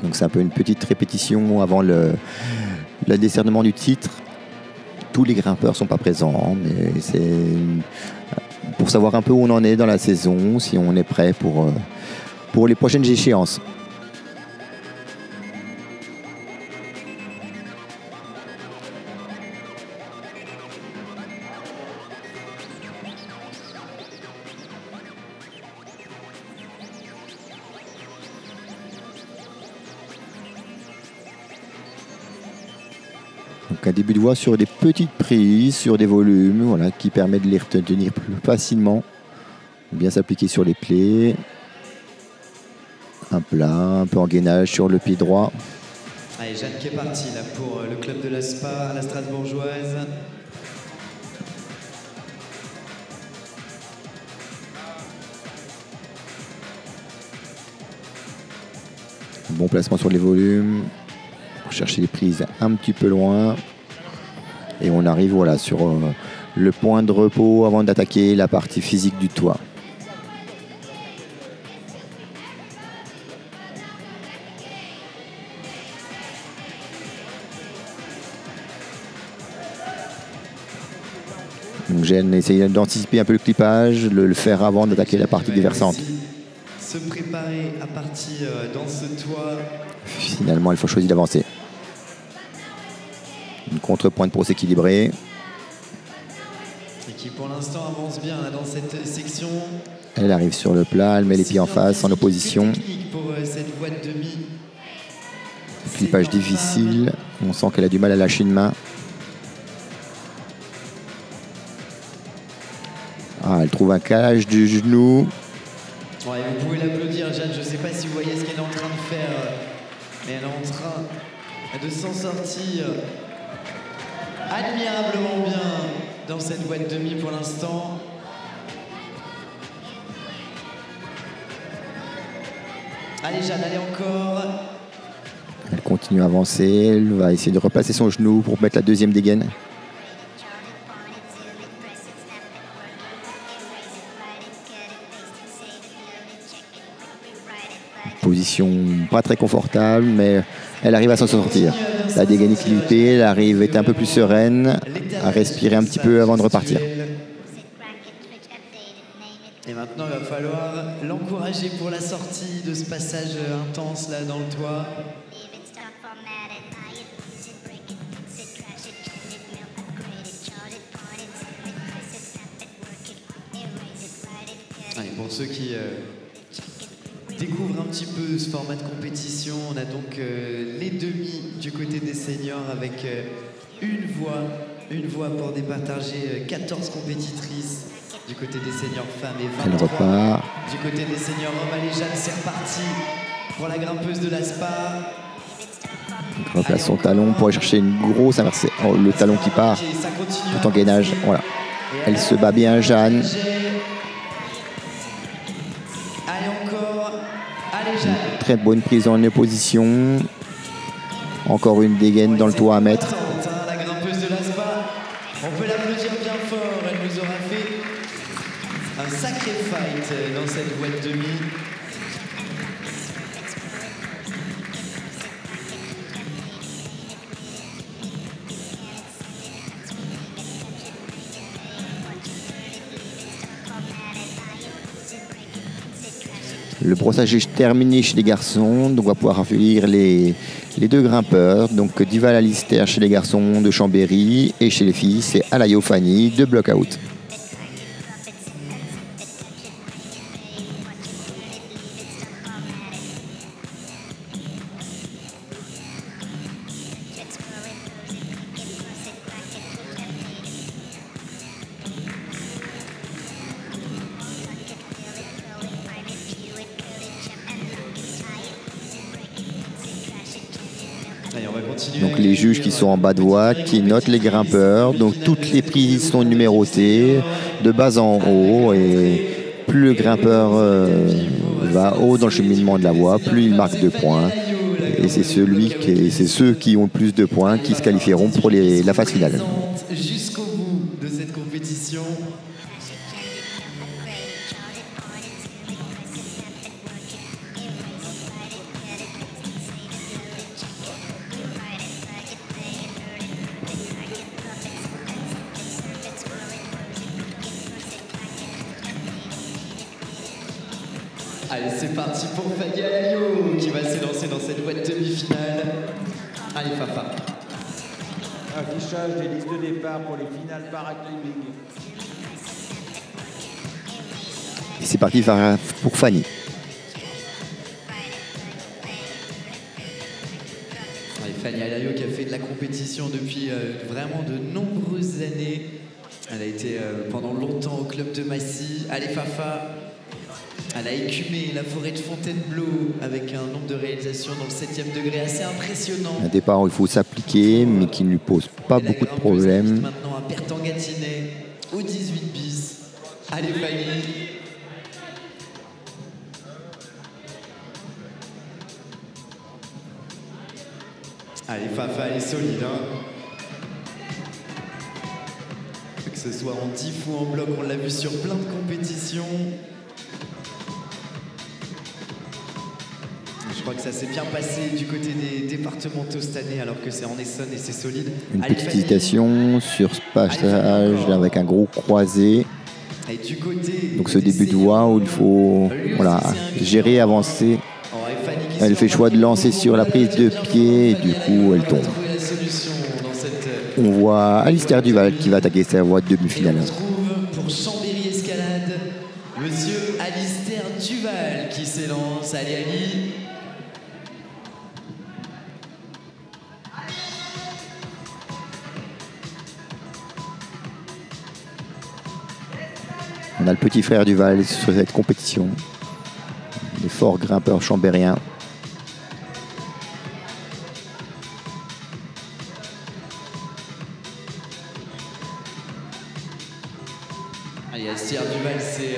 Donc c'est un peu une petite répétition avant le décernement du titre. tous les grimpeurs ne sont pas présents, hein, mais c'est pour savoir un peu où on en est dans la saison, si on est prêt pour les prochaines échéances. Donc un début de voie sur des petites prises, sur des volumes, voilà, qui permet de les retenir plus facilement. Bien s'appliquer sur les plaies. Un plat, un peu en gainage sur le pied droit. Allez, Jeanne qui est partie là pour le club de la Spa, la Strasbourgeoise. Bon placement sur les volumes. Pour chercher les prises un petit peu loin. Et on arrive voilà, sur le point de repos avant d'attaquer la partie physique du toit. Donc Jeanne essaye d'anticiper un peu le clipage, le faire avant d'attaquer la partie déversante. Se préparer à partir dans ce toit. Finalement, il faut choisir d'avancer. Une contrepointe pour s'équilibrer. Et qui pour l'instant avance bien là, dans cette section. Elle arrive sur le plat, elle met les pieds en face, en opposition. Pour cette voie de demi. Clipage difficile. On sent qu'elle a du mal à lâcher une main. Ah, elle trouve un calage du genou. Ouais, vous pouvez l'applaudir, Jeanne. Je ne sais pas si vous voyez ce qu'elle est en train de faire, mais elle est en train de s'en sortir admirablement bien dans cette voie de demi pour l'instant. Allez, Jeanne, allez encore. Elle continue à avancer. Elle va essayer de replacer son genou pour mettre la deuxième dégaine. Position pas très confortable, mais elle arrive à s'en sortir. La dégaine équilibrée, elle arrive à être un peu plus sereine, à respirer un petit peu avant de repartir. Et maintenant, il va falloir l'encourager pour la sortie de ce passage intense là dans le toit. Allez, pour ceux qui découvrent un petit peu ce format de compétition, on a donc les demi du côté des seniors avec une voie pour départager 14 compétitrices du côté des seniors femmes et 23 Elle repart. du côté des seniors hommes. Allez, Jeanne, c'est reparti pour la grimpeuse de la Spa. Elle replace son talon pour aller chercher une grosse inversée. Oh, le talon qui part tout en gainage. Voilà. Elle se bat bien, Jeanne. Allez encore. Allez, Jeanne. Très bonne prise en opposition. Encore une dégaine dans le toit à mettre. La grimpeuse de la Spa, on peut l'applaudir bien fort. Elle nous aura fait un sacré fight dans cette voie de demi. Le brossage est terminé chez les garçons, donc on va pouvoir accueillir les deux grimpeurs. Donc Dival Alistair chez les garçons de Chambéry et chez les filles, c'est Alayo Fanny de Blockout. Allez, on va continuer. Donc les juges qui sont en bas de voie, qui notent les grimpeurs. Donc toutes les prises sont numérotées de bas en haut. Et plus le grimpeur va haut dans le cheminement de la voie, plus il marque 2 points. Et c'est ceux qui ont le plus de points qui se qualifieront pour la phase finale. Jusqu'au bout de cette compétition. Allez, c'est parti pour Fanny Alayo qui va s'élancer dans cette boîte demi-finale. Allez, Fafa. Affichage des listes de départ pour les finales paraclimbing. Et c'est parti pour Fanny. Allez, Fanny Alayo qui a fait de la compétition depuis vraiment de nombreuses années. Elle a été pendant longtemps au club de Massy. Allez, Fafa. Elle a écumé la forêt de Fontainebleau avec un nombre de réalisations dans le 7e degré assez impressionnant. Un départ où il faut s'appliquer, mais qui ne lui pose pas beaucoup de problèmes. Maintenant à Pertan-Gâtinais, au 18 bis. Allez, Fanny. Allez, Fafa, elle est solide. Hein. Que ce soit en diff ou en bloc, on l'a vu sur plein de compétitions. Je crois que ça s'est bien passé du côté des départementaux cette année, alors que c'est en Essonne et c'est solide. Une petite hésitation sur ce passage avec un gros croisé. Donc ce début de voie où il faut gérer, avancer. Elle fait le choix de lancer sur la prise de pied et du coup elle tombe. On voit Alistair Duval qui va attaquer sa voie de demi-finale. On trouve pour Chambéry Escalade, monsieur Alistair Duval qui s'élance. Allez, Ali. On a le petit frère Duval sur cette compétition. Les forts grimpeurs chambériens. Allez, Alistair Duval, c'est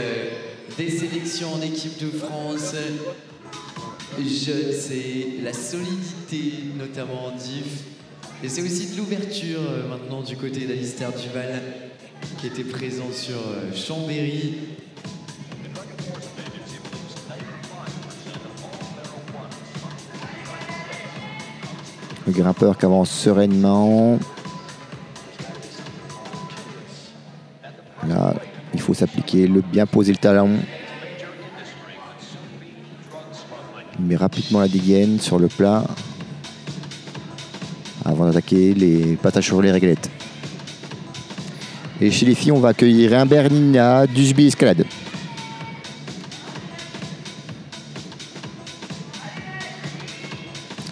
des sélections en équipe de France. Jeune, c'est la solidité, notamment en diff. Et c'est aussi de l'ouverture maintenant du côté d'Alistair Duval, qui était présent sur Chambéry. Le grimpeur qui avance sereinement. Là, il faut s'appliquer, bien poser le talon. Il met rapidement la dégaine sur le plat avant d'attaquer les passages sur les réglettes. Et chez les filles, on va accueillir Humbert Nina d'Usby Escalade.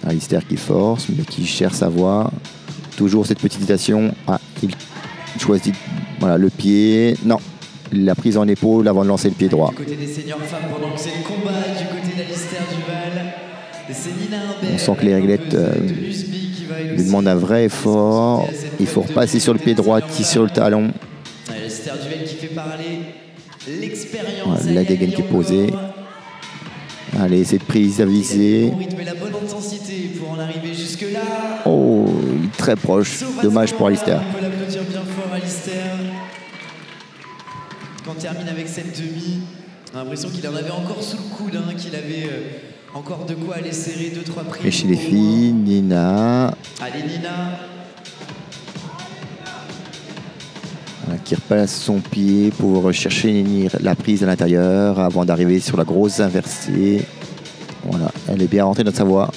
Alistair qui force, mais qui cherche sa voie. Toujours cette petite hésitation. Ah, il choisit le pied. Non, la prise en épaule avant de lancer le pied droit. Du côté des seniors femmes, pendant que c'est le combat du côté d'Alistair Duval, c'est Nina Humbert. On sent que les réglettes lui demandent un vrai effort. Il faut repasser sur le pied droit, qui sur le talon. Alistair Duval qui fait parler l'expérience. La dégaine qui est posée. Allez, cette prise à viser. La bonne intensité pour en arriver jusque-là. Oh, très proche. Dommage pour Alistair. On peut l'applaudir bien fort, Alistair. Quand on termine avec cette demi, on a l'impression qu'il en avait encore sous le coude, qu'il avait encore de quoi aller serrer 2-3 prises. Et chez les filles, Nina. Allez, Nina. Qui repasse son pied pour rechercher la prise à l'intérieur avant d'arriver sur la grosse inversée. Voilà, elle est bien rentrée dans sa voie.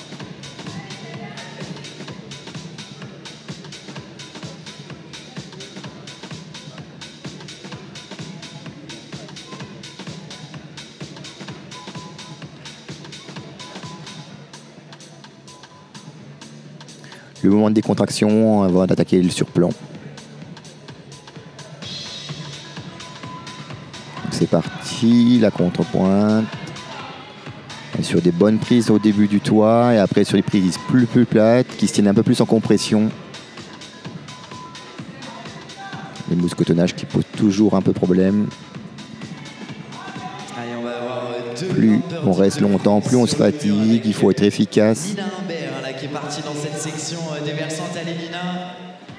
Le moment de décontraction avant d'attaquer le surplomb. C'est parti, la contrepointe. Sur des bonnes prises au début du toit et après sur les prises plus plates qui se tiennent un peu plus en compression. Les mousquetonnages qui posent toujours un peu problème. Allez, on va avoir plus on reste longtemps, plus on se fatigue, il faut être efficace. Nina Humbert là, qui est partie dans cette section déversante. Allez, Nina,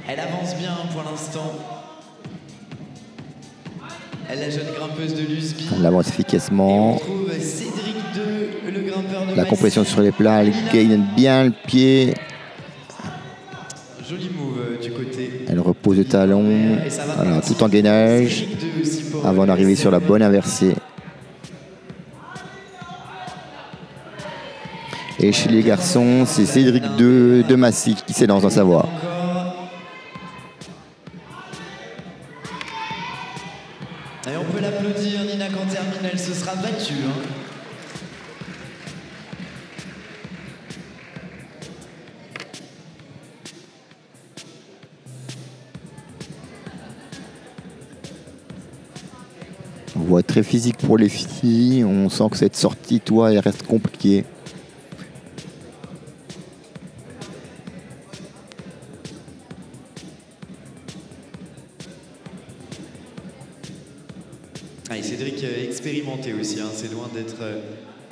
elle avance bien pour l'instant. La jeune grimpeuse de l'USBI. Elle avance efficacement. Et on trouve Cédric II, le grimpeur de la Massy. compression sur les plats, elle gagne bien le pied. Joli move du côté. Elle repose le talon, voilà, tout en gainage, avant d'arriver sur la bonne inversée. Et chez les garçons, c'est Cédric de Massy qui s'élance dans sa voie. Et on peut l'applaudir, Nina, qu'en termine, elle se sera battue. Hein. Voie très physique pour les filles. On sent que cette sortie, toi, elle reste compliquée. Ah, et Cédric expérimenté aussi, hein. C'est loin d'être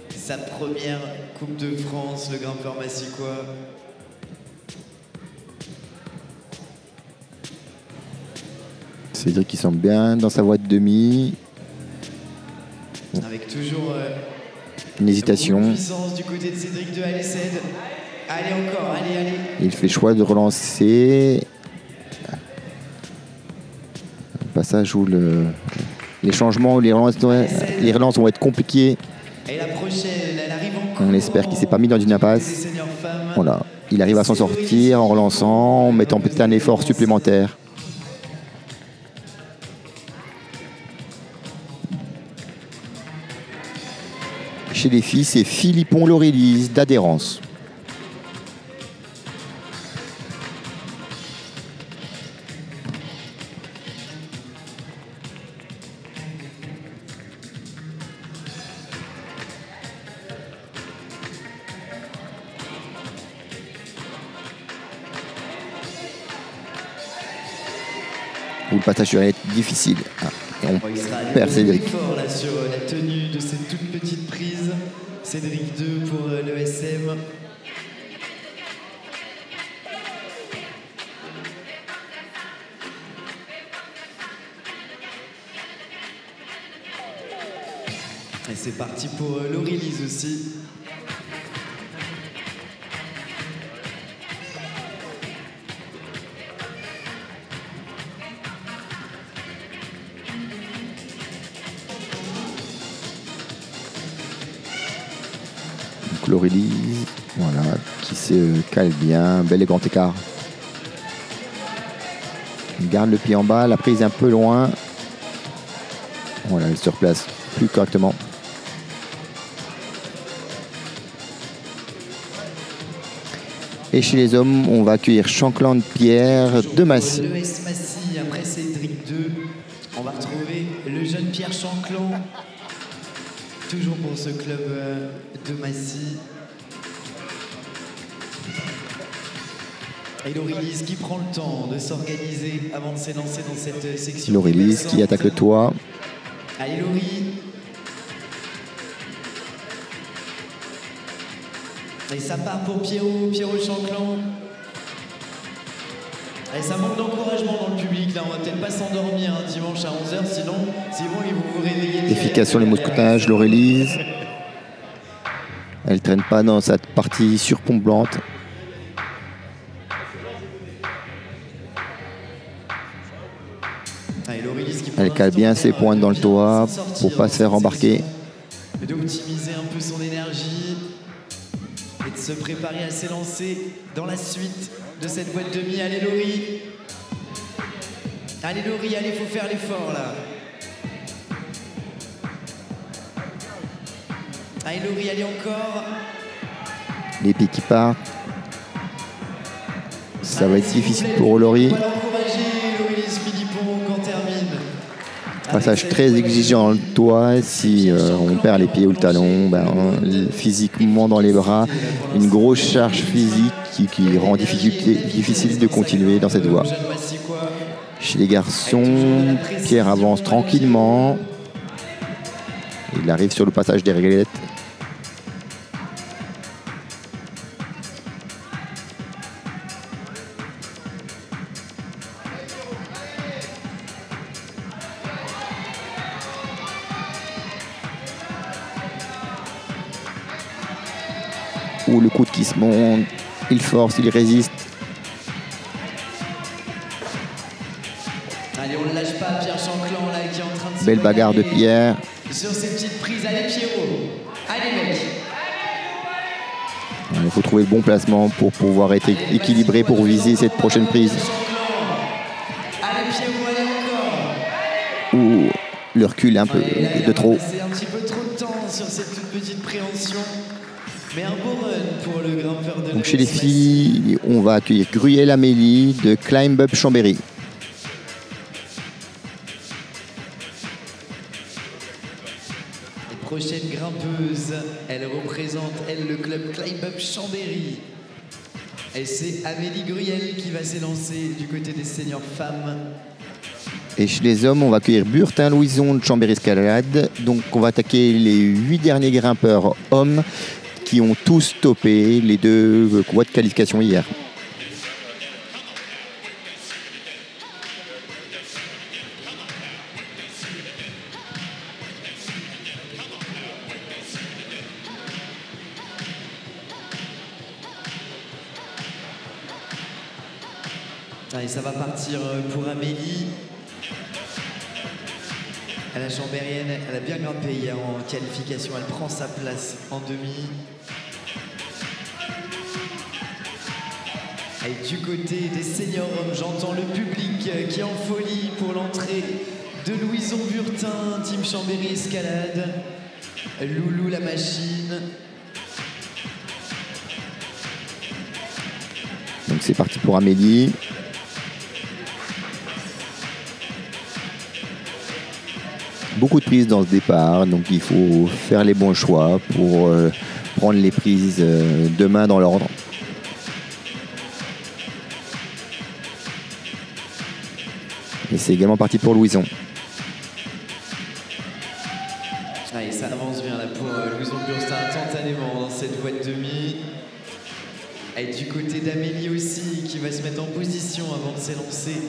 sa première Coupe de France, le grimpeur massicois. Cédric qui semble bien dans sa voie de demi. Avec toujours une hésitation. Puissance du côté de Cédric de Alessed. Allez encore, allez. Il fait le choix de relancer. Le passage où les changements, les relances vont être compliquées. Et la prochaine, elle arrive encore. On espère qu'il ne s'est pas mis dans une impasse. Voilà. Il arrive à s'en sortir en relançant, en mettant peut-être un effort supplémentaire. Chez les filles, c'est Philippon Laurélise d'Adhérence. Où le passage va être difficile. Et on perd Cédric. Fort là sur la tenue de cette toute petite prise. Cédric 2 pour le SM. Et c'est parti pour Laurélise aussi. Laurélise, voilà, qui se cale bien, bel et grand écart. Il garde le pied en bas, la prise un peu loin. Voilà, elle se replace plus correctement. Et chez les hommes, on va accueillir Chanclan Pierre de Massy. Le S Massy, après Cédric 2, on va retrouver le jeune Pierre Chanclan. Toujours pour ce club de Massy. Et Laurélise qui prend le temps de s'organiser avant de s'élancer dans cette section. Laurélise qui attaque le toit. Allez Laurie. Et ça part pour Pierrot Chanclan. Et ça manque d'encouragement dans le public. Là, on va peut-être pas s'endormir un dimanche à 11h, sinon ils vont vous réveiller. Efficace sur les mousquetages, Laurélise. Elle traîne pas dans cette partie surplombante. Elle cale bien ses pointes dans le toit pour pas se faire embarquer. D'optimiser un peu son énergie et de se préparer à s'élancer dans la suite de cette boîte demi. Allez Laurie. Allez Laurie, allez, faut faire l'effort là. Allez Laurie, allez encore. Les pieds qui partent. Ça va être difficile pour Laurie. Passage très exigeant dans le toit. Si on perd les pieds ou le talon, physiquement dans les bras, une grosse charge physique qui rend difficile de continuer dans cette voie. Chez les garçons, Pierre avance tranquillement. Il arrive sur le passage des réglettes. Ou le coude qui se monte, il force, il résiste. Allez, on ne lâche pas Pierre Chanclan là qui est en train de se Belle bagarre de Pierre. sur ces petites prises. Allez Pierrot. Allez mec. faut trouver le bon placement pour pouvoir être équilibré pour viser cette prochaine prise. Allez, Pierrot, allez encore. Ou le recul un peu de trop. C'est un petit peu trop de temps sur cette toute petite préhension. Mais un beau run pour le grimpeur de Donc chez les filles, on va accueillir Gruyel Amélie de Climb Up Chambéry. Prochaine grimpeuse, elle représente, elle, le club Climb Up Chambéry. Et c'est Amélie Gruyel qui va s'élancer du côté des seniors femmes. Et chez les hommes, on va accueillir Burtin Louison de Chambéry Escalade. Donc on va attaquer les 8 derniers grimpeurs hommes qui ont tous stoppé les 2 voies de qualification hier. Allez, ça va partir pour Amélie. La Chambérienne, elle a bien grimpé hier en qualification. Elle prend sa place en demi. Et du côté des seniors hommes, j'entends le public qui est en folie pour l'entrée de Louison Burtin, Team Chambéry Escalade. Loulou la machine. Donc c'est parti pour Amélie. Beaucoup de prises dans ce départ, donc il faut faire les bons choix pour prendre les prises demain dans l'ordre. Et c'est également parti pour Louison. Allez, ça avance bien là pour Louison Burtin instantanément dans cette voie de demi. Et du côté d'Amélie aussi qui va se mettre en position avant de s'élancer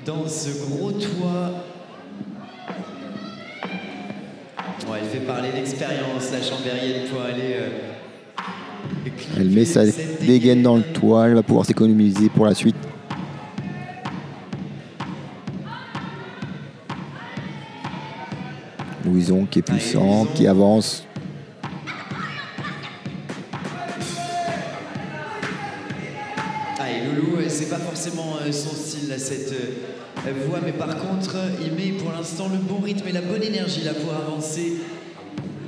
dans ce gros toit. Ouais, elle fait parler l'expérience, la Chambérienne, pour aller... Elle met sa dégaine dans le toit, elle va pouvoir s'économiser pour la suite. Louison qui est puissant, qui avance. Et Loulou, c'est pas forcément son style là, cette voie, mais par contre, il met pour l'instant le bon rythme et la bonne énergie là pour avancer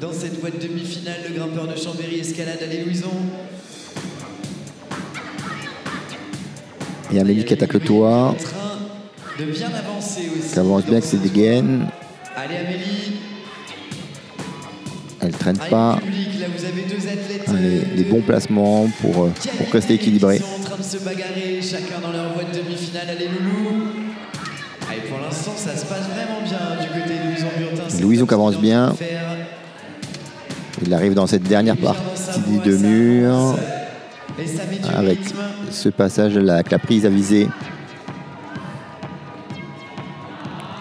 dans cette voie de demi-finale. Le grimpeur de Chambéry Escalade, allez Louison. Et Amélie qui attaque le toit. En train de bien avancer aussi. Qui avance bien avec ses dégaines. Allez Amélie. Elle traîne pas. Public, là, vous avez 2 athlètes. Allez, les bons placements pour rester équilibré. Ils sont en train de se bagarrer, chacun dans leur voie de demi-finale. Allez Loulou. Allez, pour l'instant, ça se passe vraiment bien du côté de Louison Burtin. Louison qui avance bien. Il arrive dans cette dernière partie de mur. Avec ce passage là, avec la prise à viser.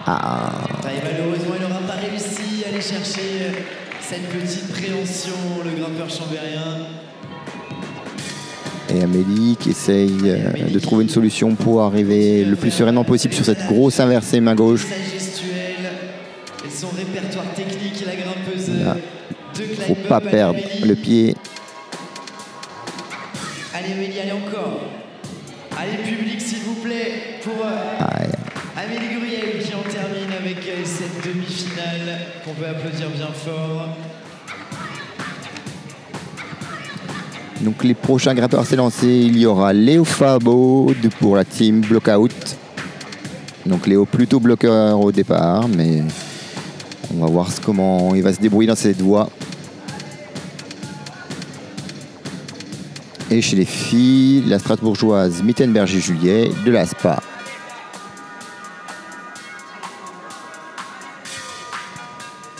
Ah. Et malheureusement, il n'aura pas réussi à aller chercher cette petite préhension, le grimpeur chambérien. Et Amélie qui essaye de trouver une solution pour arriver le plus sereinement possible sur cette grosse inversée main gauche. Sa gestuelle et son répertoire technique, la grimpeuse Là, de Climb faut pas Up, perdre Amélie. le pied. Allez Amélie, allez encore. Allez public s'il vous plaît pour Amélie Gruyel qui en termine avec cette demi-finale qu'on peut applaudir bien fort. Donc les prochains grimpeurs à s'élancer, il y aura Léo Fabo pour la team Blockout. Donc Léo plutôt bloqueur au départ, mais on va voir comment il va se débrouiller dans cette voie. Et chez les filles, la Strasbourgeoise Mittenberger-Juliet de la SPA.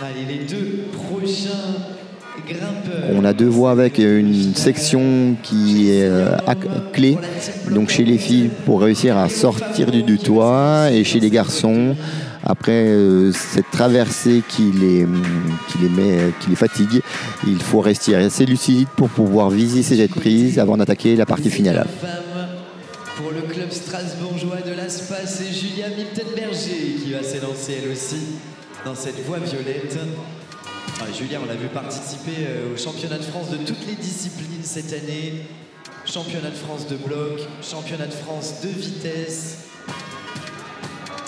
Allez, les 2 prochains grimpeurs. On a 2 voies avec une section qui est à clé. Donc chez les filles, pour réussir à sortir du toit, et chez les garçons, après cette traversée qui les fatigue, il faut rester assez lucide pour pouvoir viser ses jets de prise avant d'attaquer la partie finale. Pour le club strasbourgeois de l'ASPA, c'est Julia Miltenberger qui va s'élancer elle aussi dans cette voie violette. Julien, on l'a vu participer au championnat de France de toutes les disciplines cette année. Championnat de France de bloc, championnat de France de vitesse.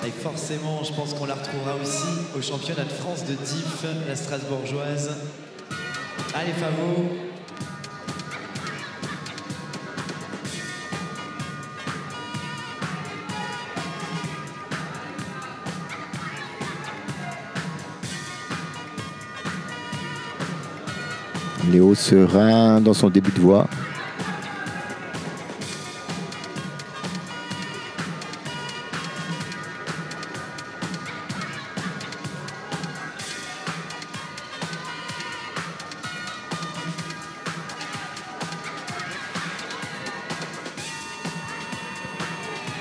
Et forcément, je pense qu'on la retrouvera aussi au championnat de France de diff, la Strasbourgeoise. Allez, Favo. Léo serein dans son début de voie.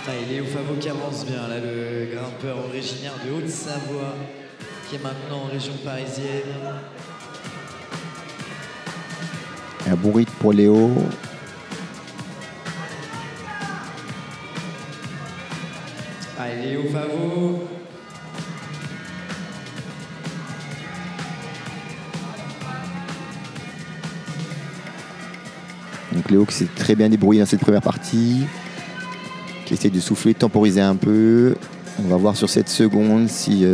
Et Léo Favo qui avance bien, là, le grimpeur originaire de Haute-Savoie, qui est maintenant en région parisienne. Un bon rythme pour Léo. Allez, Léo Favo. Donc Léo qui s'est très bien débrouillé dans cette première partie, qui essaie de souffler, de temporiser un peu. On va voir sur cette seconde si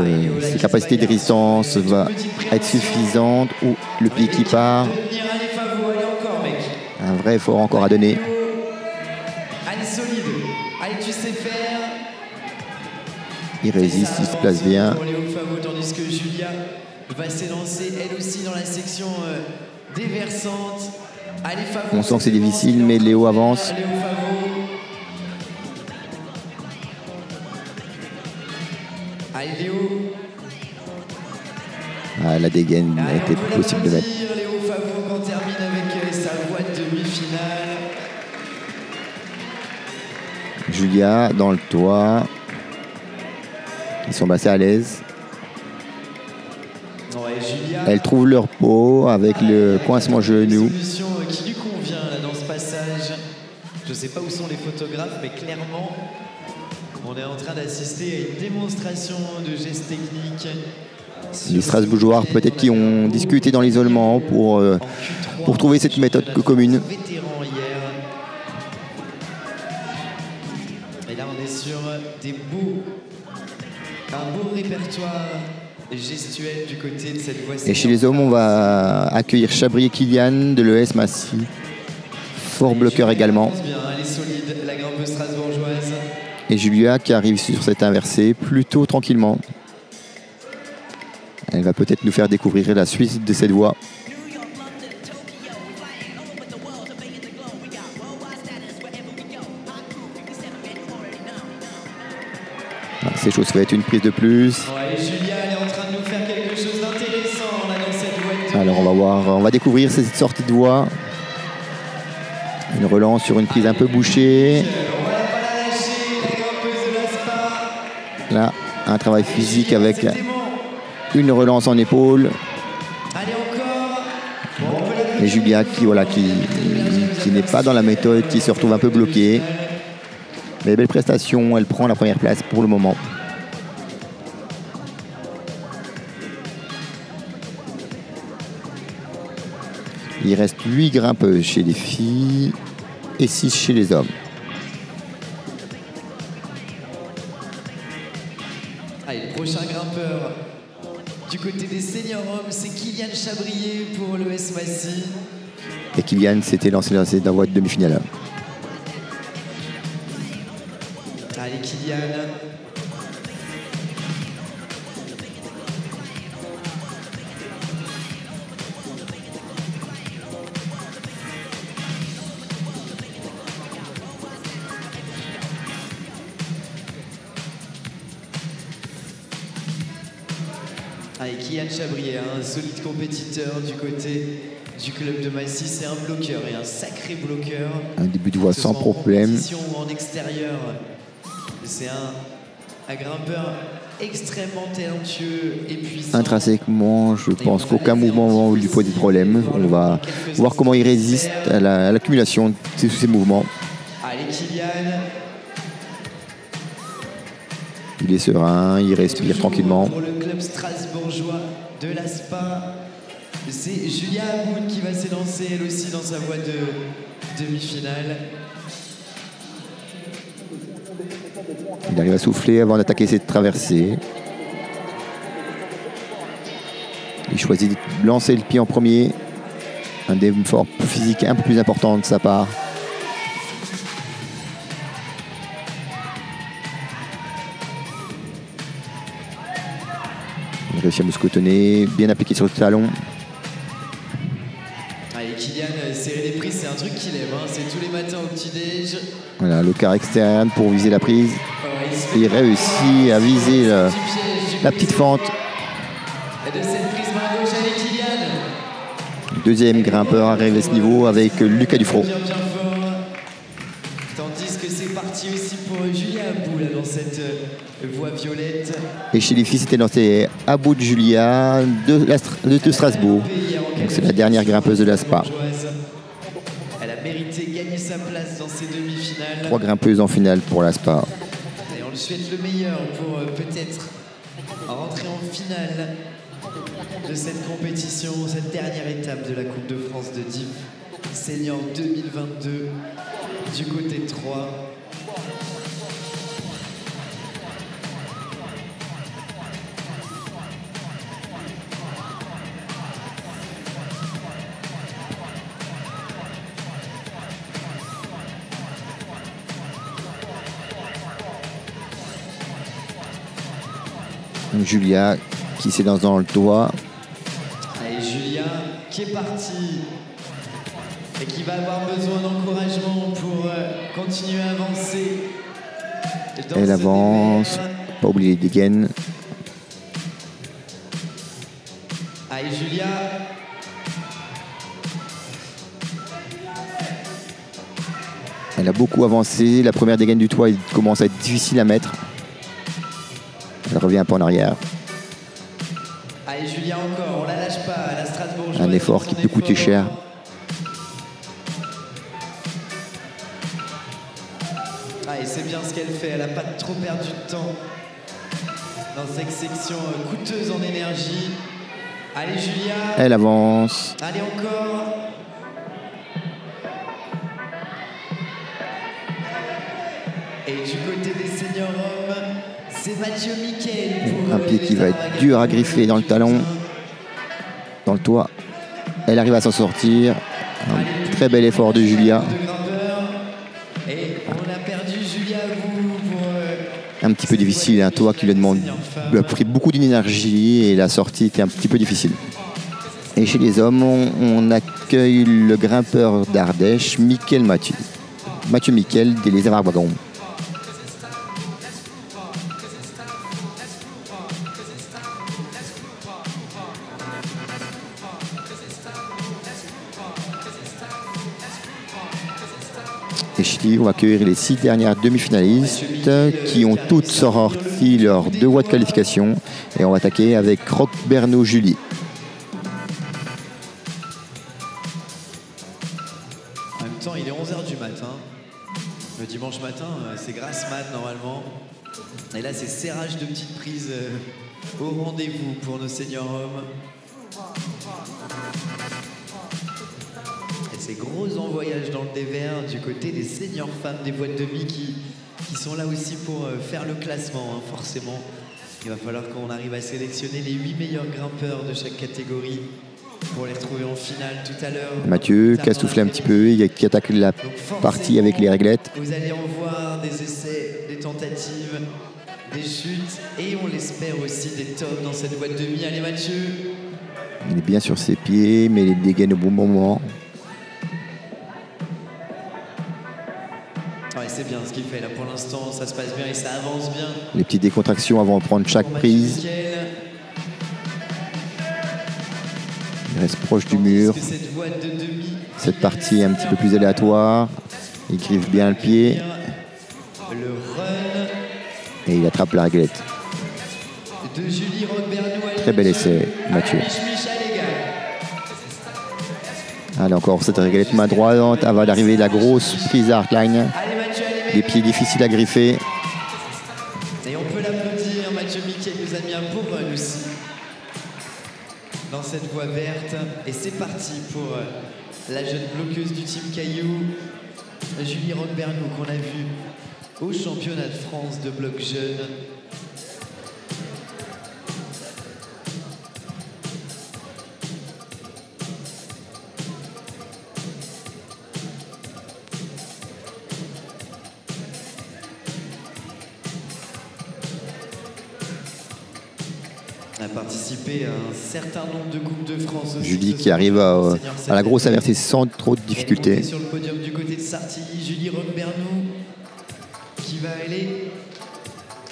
ses capacités de résistance va être suffisantes ou le pied qui part. Un vrai effort encore à donner. Allez, solide. Allez, tu sais faire. Il résiste, il se place bien. Pour Léo Favo, tandis que Julia va s'élancer elle aussi dans la section déversante. Allez, Favo. On sent que c'est difficile, mais Léo avance. Léo Favo. Allez, Léo. Ah, la dégaine Allez, était on peut possible de mettre. l'applaudir, Léo Favo, quand on termine avec sa voie de demi-finale. Julia dans le toit. Ils sont assez à l'aise. Ouais, Julia. Elle trouve leur peau avec le coincement genou. Une solution qui lui convient là, dans ce passage. Je ne sais pas où sont les photographes, mais clairement, on est en train d'assister à une démonstration de gestes techniques. Les Strasbourgeois peut-être qui ont discuté dans l'isolement pour trouver cette méthode commune. Vétéran hier. Et là, on est sur un beau répertoire gestuel du côté de cette voie. Et chez les hommes, on va accueillir Chabri et Kylian de l'ES Massy. Fort bloqueur également. Elle est solide, la grimpeuse strasbourgeoise. Et Julia qui arrive sur cette inversée plutôt tranquillement. Elle va peut-être nous faire découvrir la suite de cette voie. C'est chose faite, une prise de plus. Ouais, Julia, elle est en train de nous faire quelque chose d'intéressant là dans cette voie. Alors on va voir, on va découvrir cette sortie de voie. Une relance sur une prise un peu bouchée. On va pas la lâcher, la grimpeuse de l'ASPA. Là, un travail physique avec C'est dément. une relance en épaule. Allez encore. Bon, on peut l'applaudir. Et Julia qui n'est pas dans la méthode, qui se retrouve un peu bloquée. Mais belle prestation, elle prend la première place pour le moment. Il reste 8 grimpeuses chez les filles et 6 chez les hommes. Allez, le prochain grimpeur du côté des seniors hommes, c'est Kylian Chabrier pour l'ES Massy. Et Kylian s'était lancé dans la voie de demi-finale. Allez, Kylian. Allez, Kylian Chabrier, un solide compétiteur du côté du club de Massy. C'est un bloqueur et un sacré bloqueur. Un début de voie Que ce sans soit en problème. compétition ou en extérieur. C'est un grimpeur extrêmement talentueux et puissant. Intrinsèquement, je pense qu'aucun mouvement ne lui pose de problème. On va voir comment il résiste à l'accumulation de ces mouvements. Allez, Kylian. Il est serein, il respire Toujours tranquillement. Pour le club strasbourgeois de l'ASPA. c'est Julia Aboud qui va s'élancer elle aussi dans sa voie de demi-finale. Il arrive à souffler avant d'attaquer cette traversée. Il choisit de lancer le pied en premier. Un effort physique un peu plus important de sa part. Il réussit à mousquetonner, bien appliqué sur le talon. Allez, Kylian, serrer les prises, c'est un truc qu'il aime. Hein. C'est tous les matins au petit-déj. Voilà, le quart externe pour viser la prise. Et il réussit à viser la petite fente. De cette prise main gauche, allez, Kylian. Deuxième grimpeur arrivé à ce niveau avec Lucas Dufraud. Bien fort. Tandis que c'est parti aussi pour Julia Aboud là, dans cette voie violette. Et chez les filles, c'était lancé Aboud Julia de Strasbourg. Donc c'est la dernière grimpeuse de la SPA. Elle a mérité gagner sa place dans ces demi-finales. 3 grimpeuses en finale pour la SPA. Et on lui souhaite le meilleur pour peut-être rentrer en finale de cette compétition, cette dernière étape de la Coupe de France de Div Senior 2022 du côté de Troyes. Julia qui s'élance dans le toit. Allez, Julia qui est partie et qui va avoir besoin d'encouragement pour continuer à avancer. Elle avance, pas oublier les gaines. Allez, Julia. Elle a beaucoup avancé. La première dégaine du toit commence à être difficile à mettre. Elle revient un peu en arrière. Allez, Julia encore, on la lâche pas, la Strasbourgeoise. Un effort qui peut coûter cher. Et c'est bien ce qu'elle fait, elle n'a pas trop perdu de temps dans cette section coûteuse en énergie. Allez, Julia. Elle avance. Allez, encore. Et du côté des seniors hommes, c'est Mathieu Miquel. Un pied qui va être dur à griffer dans le talon, dans le toit. Elle arrive à s'en sortir. Un très bel effort de Julia. Et on a perdu Julia Aboud pour un petit peu difficile, un toit qui lui a pris beaucoup d'énergie et la sortie était un petit peu difficile. Et chez les hommes, on accueille le grimpeur d'Ardèche, Miquel Mathieu. Mathieu Miquel des Lézards Wagons. Et chez on va accueillir les 6 dernières demi-finalistes qui ont toutes sorti leurs 2 voies de qualification. Et on va attaquer avec Roch Bernot-Julie. En même temps, il est 11h du matin. Le dimanche matin, c'est grasse mat normalement. Et là, c'est serrage de petites prises au rendez-vous pour nos seniors hommes. Et ces gros envoyages dans le dévers du côté des seniors femmes des voies de demi qui sont là aussi pour faire le classement, hein, forcément. Il va falloir qu'on arrive à sélectionner les 8 meilleurs grimpeurs de chaque catégorie pour les retrouver en finale tout à l'heure. Mathieu qui a soufflé un petit peu, qui attaque la partie avec les réglettes. Vous allez en voir des essais, des tentatives, des chutes et on l'espère aussi des tops dans cette voie de demi. Allez Mathieu. Il est bien sur ses pieds, mais il dégaine au bon moment. Ouais, c'est bien ce qu'il fait là pour l'instant, ça se passe bien et ça avance bien. Les petites décontractions avant de prendre chaque prise. Il reste proche du mur. Cette partie est un petit peu plus aléatoire. Il griffe bien le pied. Et il attrape la réglette. Très bel essai, Mathieu. Allez, encore cette réglette main droite avant d'arriver la grosse prise à hardline. Des pieds difficiles à griffer. Et on peut l'applaudir, Mathieu Miquel nous a mis un beau run aussi dans cette voie verte. Et c'est parti pour la jeune bloqueuse du Team Caillou, Julie Roquebernou, qu'on a vu au championnat de France de bloc jeune. A participé à un certain nombre de Coupes de France. Julie qui arrive à la grosse avertie sans trop de difficultés. Sur le podium du côté de Sartilly, Julie Roquebernou qui va aller.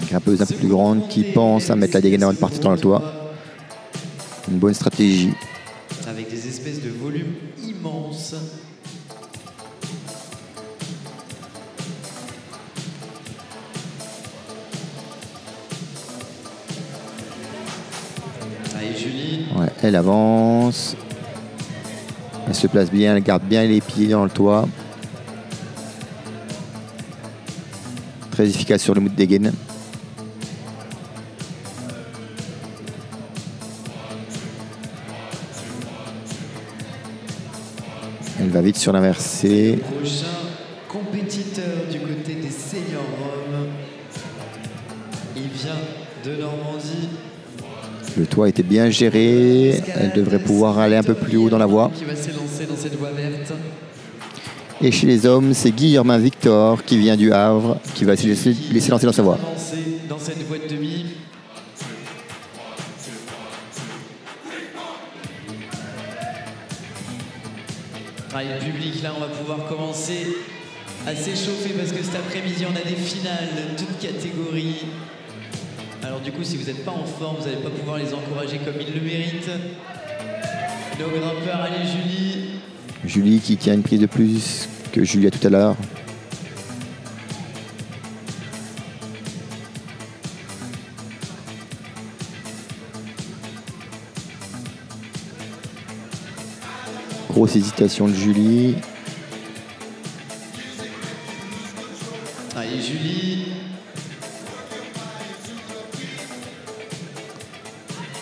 Grimpeuse un peu plus grande qui pense à mettre la dégaine avant de partir dans le toit. Une bonne stratégie. Avec des espèces de volumes immenses. Allez Julie. Ouais, elle avance. Elle se place bien, elle garde bien les pieds dans le toit. Très efficace sur le mood des gaines. Elle va vite sur l'inversé. Prochain compétiteur du côté des seniors Roms. Il vient de Normandie. Le toit était bien géré. Elle devrait pouvoir aller un peu plus haut dans la voie. Qui va s'élancer dans cette voie verte. Et chez les hommes, c'est Guillermin Victor qui vient du Havre, qui va se laisser lancer dans sa voie. Dans cette voie de demi. Allez, le public, là, on va pouvoir commencer à s'échauffer parce que cet après-midi, on a des finales de toutes catégories. Alors du coup, si vous n'êtes pas en forme, vous n'allez pas pouvoir les encourager comme ils le méritent. Nos grimpeurs, allez Julie. Julie qui tient une prise de plus que Julia tout à l'heure. Grosse hésitation de Julie. Allez Julie.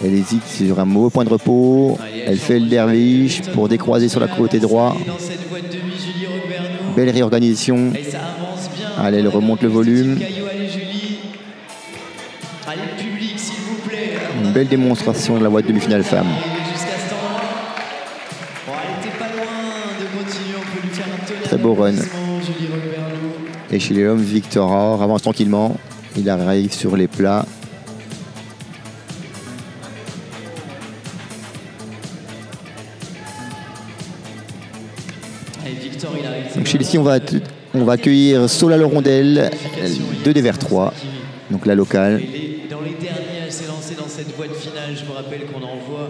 Elle hésite sur un mauvais point de repos. Elle fait le derviche pour décroiser sur la côté droit. Belle réorganisation. Allez, elle remonte le volume. Une belle démonstration de la voie de demi-finale femme. Très beau run. Et chez les hommes, Victor Or avance tranquillement. Il arrive sur les plats. Donc chez les filles, on va accueillir Sola Le Rondel de Dévers 3, donc la locale. Dans les derniers, elle s'est lancée dans cette voie de finale. Je vous rappelle qu'on envoie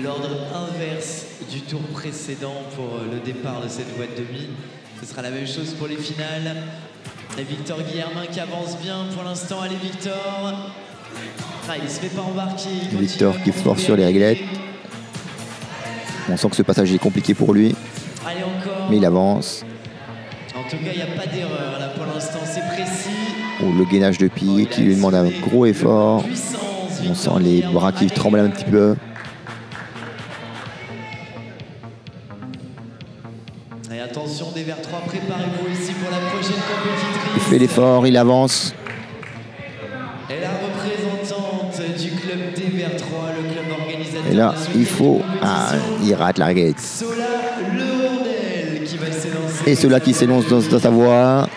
l'ordre inverse du tour précédent pour le départ de cette voie de demi. Ce sera la même chose pour les finales. Et Victor Guillermin qui avance bien pour l'instant. Allez Victor. Ah, il se fait pas embarquer. Victor qui force sur les réglettes. On sent que ce passage est compliqué pour lui. Allez encore. Mais il avance. En tout cas, il n'y a pas d'erreur là pour l'instant, c'est précis. Oh, le gainage de pied qui lui demande un gros effort. On sent les bras qui tremblent un petit peu. Et attention, Dévers 3, préparez-vous ici pour la prochaine compétitrice. Il fait l'effort, il avance. Et la représentante du club Dévers 3, le club organisateur. Et là, il faut... Ah, il rate la réglette. Sola Le Rondel qui va s'élancer. Et cela qui s'élance dans sa voie,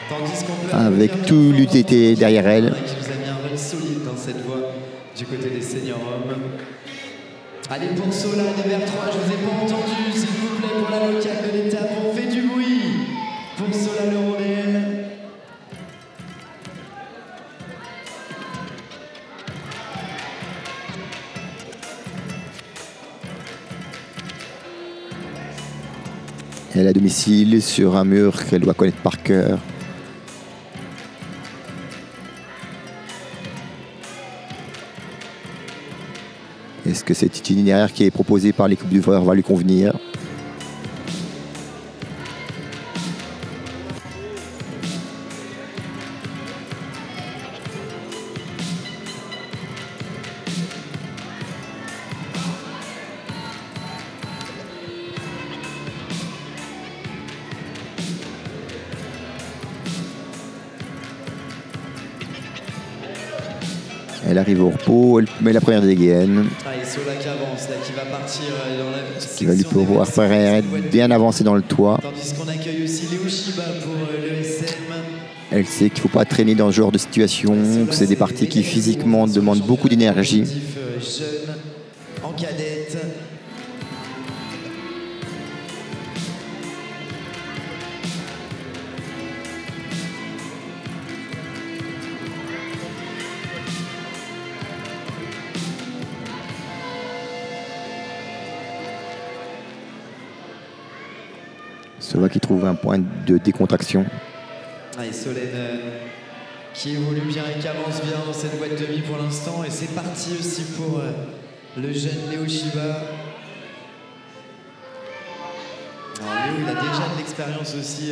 avec tout l'UTT derrière elle. Qui nous a mis un run solide dans cette voie du côté des seniors hommes. Allez pour Sola, Dévers 3, je vous ai pas entendu, s'il vous plaît, pour la locale de l'étape, on fait du bruit pour Sola Le Rondel. Elle est à domicile sur un mur qu'elle doit connaître par cœur. Est-ce que cet itinéraire qui est proposé par l'équipe du Vreur va lui convenir? Elle arrive au repos, elle met la première dégaine. Ah, et Sola qui avance, là, qui va partir dans la Qui va lui section des pouvoir voies faire bien avancer dans le toit. Tandis qu'on accueille aussi Léo Shiba pour le SM. Elle sait qu'il ne faut pas traîner dans ce genre de situation, que c'est des parties qui physiquement demandent beaucoup d'énergie. Jeune, en cadette. Sola qui trouve un point de décontraction. Ah, et Solène qui évolue bien et qui avance bien dans cette voie de demi pour l'instant. Et c'est parti aussi pour le jeune Léo Shiba. Alors Léo, il a déjà de l'expérience aussi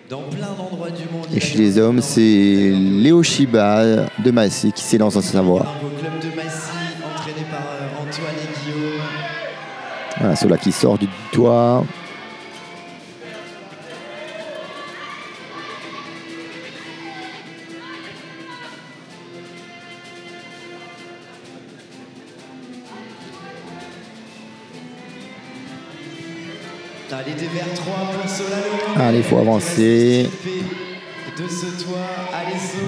dans plein d'endroits du monde. Et chez les hommes, c'est Léo Shiba de Massy qui s'élance dans sa voie. Au club de Massy, entraîné par Antoine et Guillaume. Voilà, Sola qui sort du toit. Allez, des vers 3 pour Sola. Allez, il faut avancer. De ce toit, allez, So.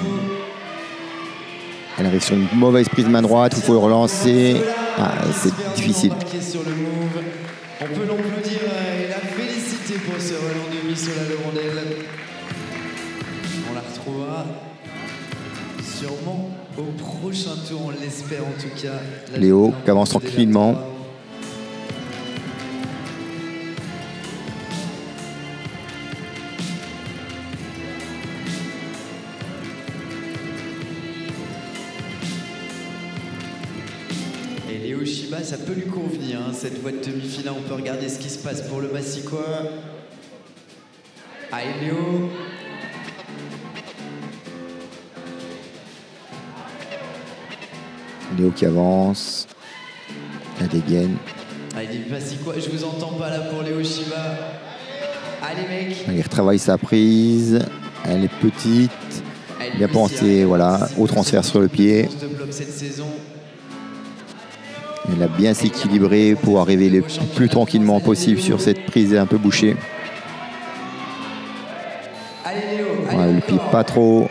Elle arrive sur une mauvaise prise main droite, il faut le relancer. Ah, c'est difficile. Sur le move. On peut l'applaudir et la féliciter pour ce relance de Sola le rondelle. On la retrouvera sûrement au prochain tour, on l'espère en tout cas. Léo qui avance tranquillement. Et Léo Shiba, ça peut lui convenir, hein, cette voie de demi-finale. On peut regarder ce qui se passe pour le Massicois. Allez Léo. Léo qui avance. La dégaine. Allez Massicois, je vous entends pas là pour Léo Shiba. Allez mec. Il retravaille sa prise. Elle est petite. Bien pensé, voilà, au transfert sur le pied. Il a bien s'équilibré pour arriver le plus tranquillement possible sur cette prise un peu bouchée. Voilà, le pied pas trop.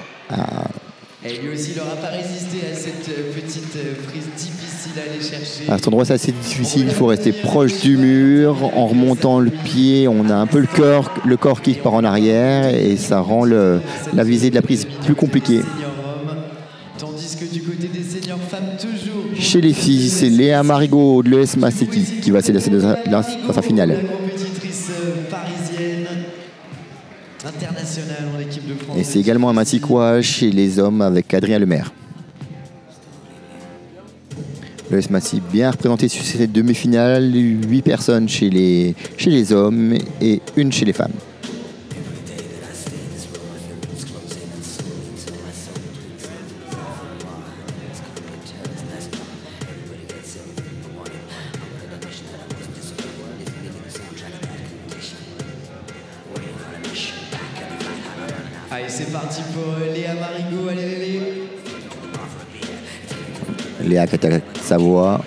Et lui aussi, il n'aura pas résisté à cette petite prise difficile à aller chercher. À cet endroit, c'est assez difficile. Il faut rester proche du mur. En remontant le pied, on a un peu le corps qui part en arrière et ça rend la visée de la prise plus compliquée. Tandis que du côté des seniors femmes, toujours. Chez les filles, c'est Léa Marigot de l'ES Massy qui va s'élancer dans sa finale. La compétitrice parisienne internationale en équipe de France. Et c'est également un Massicois chez les hommes avec Adrien Lemaire. L'ES Massy bien représenté sur cette demi-finale, 8 personnes chez les hommes et 1 chez les femmes. Allez, c'est parti pour Léa Marigot. Allez, Léa. Léa qui attaque sa voix.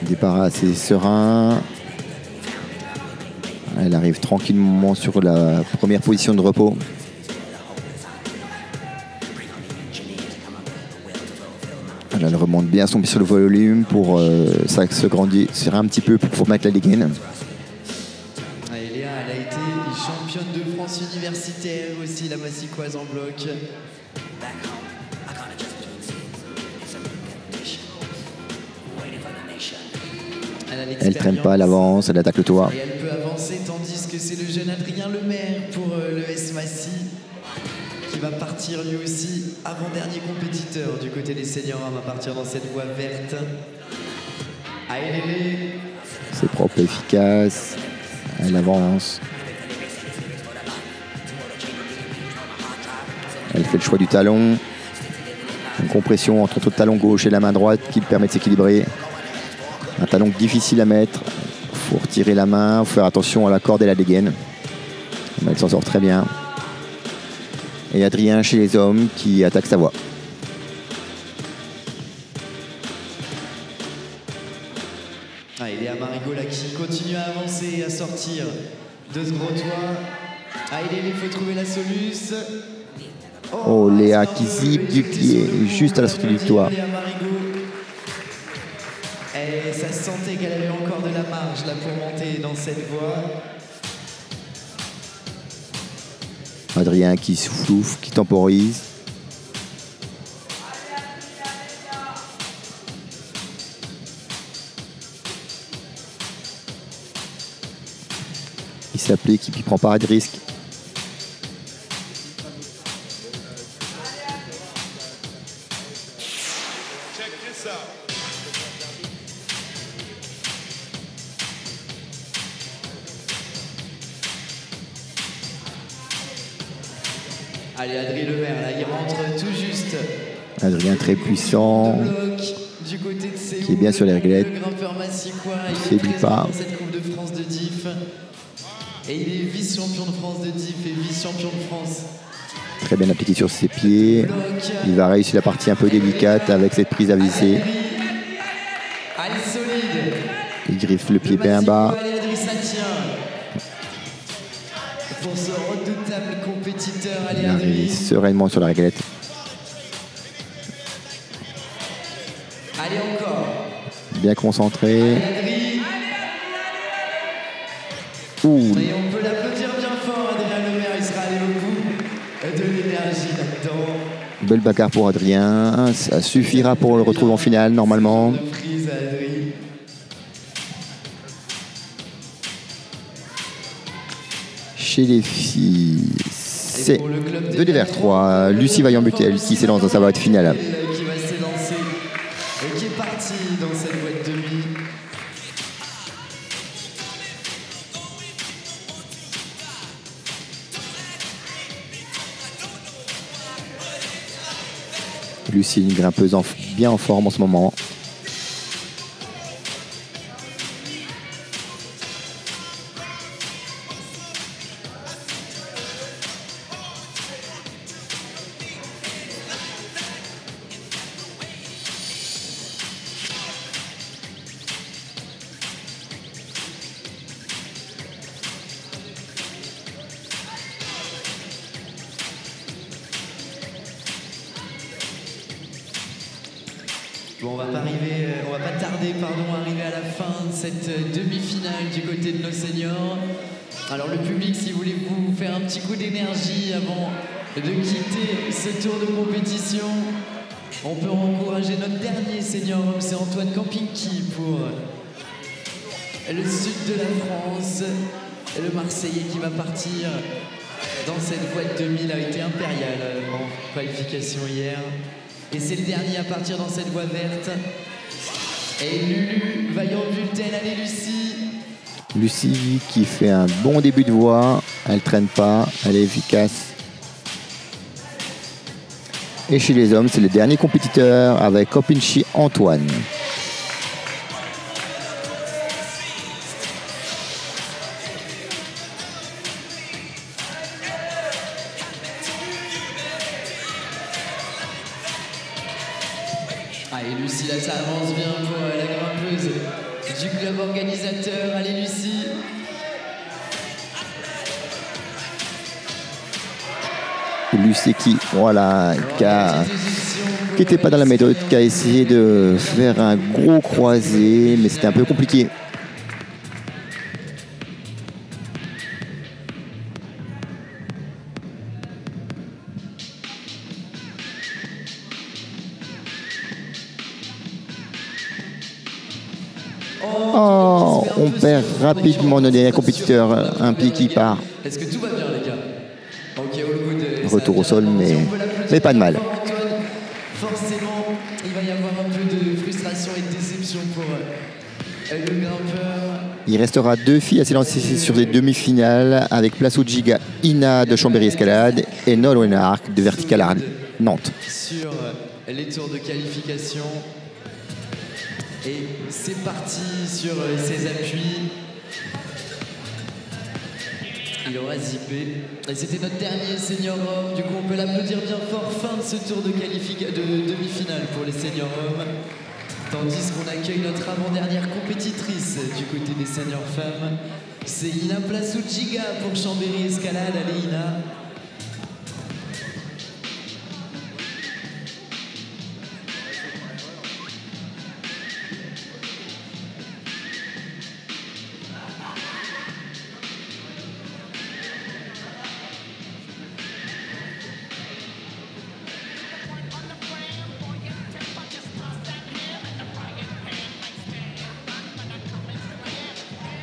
Départ assez serein. Elle arrive tranquillement sur la première position de repos. Elle remonte bien son pied sur le volume pour ça se grandir un petit peu pour mettre la dégaine. Et Léa, elle a été championne de France universitaire aussi, la Massicoise en bloc. Elle traîne pas à l'avance, elle attaque le toit. Et elle peut avancer tandis que c'est le jeune Adrien Lemaire pour le S Massy qui va partir lui aussi avant-dernier compétiteur du côté des seniors. On va partir dans cette voie verte. Allez, c'est propre, efficace. Elle avance. Elle fait le choix du talon. Une compression entre le talon gauche et la main droite qui lui permet de s'équilibrer. Un talon difficile à mettre. Il faut retirer la main, il faut faire attention à la corde et la dégaine. Mais elle s'en sort très bien. Et Adrien chez les hommes qui attaque sa voie. Il est à Marigot là qui continue à avancer et à sortir de ce gros toit. Il faut trouver la soluce. Oh, Léa qui zippe du pied juste à la sortie du toit. Et ça se sentait qu'elle avait encore de la marge là pour monter dans cette voie. Adrien qui souffle, qui temporise. Il s'applique, il ne prend pas de risque. Allez, Adrien Lemaire, là, il rentre tout juste. Adrien très puissant, qui est bien sur les réglettes. Il ne faiblit pas. Cette Coupe de France de diff. Et il est vice-champion de France de diff et vice-champion de France. Très bien appliqué sur ses pieds. Il va réussir la partie un peu délicate avec cette prise à visser. Il griffe le pied bien bas. Pour ce redoutable compétiteur, il arrive sereinement sur la réglette. Allez encore. Bien concentré. Ouh. Et on peut l'applaudir bien fort, Adrien Lemaire, il sera allé au bout de l'énergie là-dedans. Belle bagarre pour Adrien, ça suffira pour le retrouver en finale normalement. Chez les filles, c'est 2D-3. Lucie Vaillant-Butel qui s'élance dans sa boîte finale. Qui va s'élancer et qui est parti dans cette boîte de nuit. Lucie, une grimpeuse bien en forme en ce moment. Bon, on va pas tarder à arriver à la fin de cette demi-finale du côté de nos seniors. Alors le public, si vous voulez vous faire un petit coup d'énergie avant de quitter ce tour de compétition, on peut encourager notre dernier senior homme, c'est Antoine Campinki pour le sud de la France, le Marseillais qui va partir dans cette boîte de 1000 a été impérial en qualification hier. Et c'est le dernier à partir dans cette voie verte. Et Lulu Vaillant-Butel, allez Lucie. Lucie qui fait un bon début de voie. Elle traîne pas, elle est efficace. Et chez les hommes, c'est le dernier compétiteur avec Campinki Antoine. Allez Lucie, là ça avance bien pour la grimpeuse du club organisateur. Allez Lucie. Lucie qui, voilà, qui n'était pas dans la méthode, qui a essayé de faire un gros croisé, mais c'était un peu compliqué. Oh, on perd rapidement notre dernier compétiteur, un pied qui part. Est-ce que tout va bien les gars? Ok, all good. Retour au sol, mais pas de mal. Forcément, il va y avoir un peu de frustration et de déception pour le grimpeur. Il restera 2 filles à s'élancer sur les demi-finales avec place au Giga Ina de Chambéry Escalade et Nolwenn Arc de Vertical Art Nantes. Sur les tours de qualification. Et c'est parti sur ses appuis. Il aura zippé. Et c'était notre dernier senior homme. Du coup, on peut l'applaudir bien fort. Fin de ce tour de demi-finale pour les seniors hommes. Tandis qu'on accueille notre avant-dernière compétitrice du côté des seniors femmes. C'est Ina Plasujiga pour Chambéry Escalade. Allez, Ina.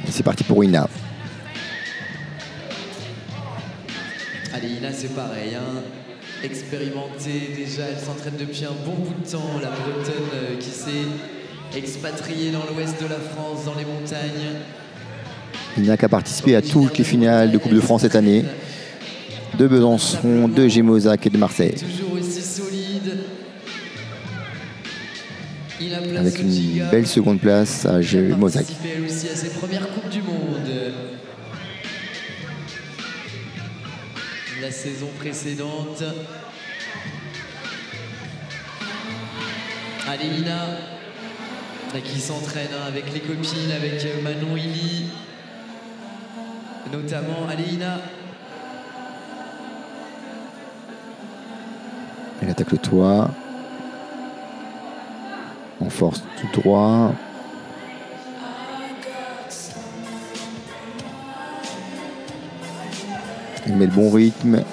C'est parti pour Ina. Allez, Ina, c'est pareil. Hein. Expérimentée déjà, elle s'entraîne depuis un bon bout de temps. La Bretonne qui s'est expatriée dans l'ouest de la France, dans les montagnes. Ina qui a participé à toutes les finales de Coupe de France cette année. De Besançon, de Gémozac et de Marseille. Toujours aussi solide. Avec une belle seconde place à Gémozac. Elle aussi à ses premières Coupes du Monde. La saison précédente. Allez, Ina, qui s'entraîne avec les copines, avec Manon Illy. Notamment, allez, Ina. Elle attaque le toit. On force tout droit. Elle met le bon rythme.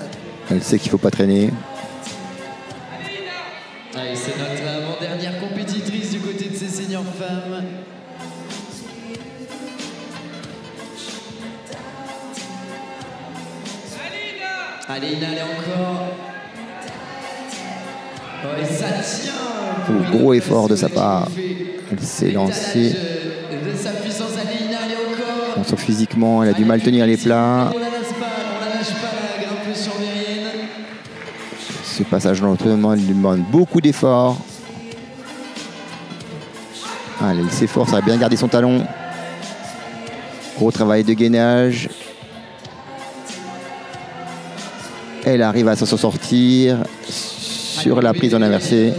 Elle sait qu'il ne faut pas traîner. Allez, c'est notre avant-dernière compétitrice du côté de ces seniors femmes. Allez, Ina, allez encore. Oh, et ça tient. Gros effort de sa part. Elle s'est lancée. De sa puissance, allez, Ina, allez encore. On sent physiquement, elle a du mal à tenir les plats. On la lâche pas, la grimpeuse chambérienne. Ce passage d'entraînement lui demande beaucoup d'efforts. Allez, elle s'efforce à bien garder son talon. Gros travail de gainage. Elle arrive à s'en sortir sur la prise en inversée.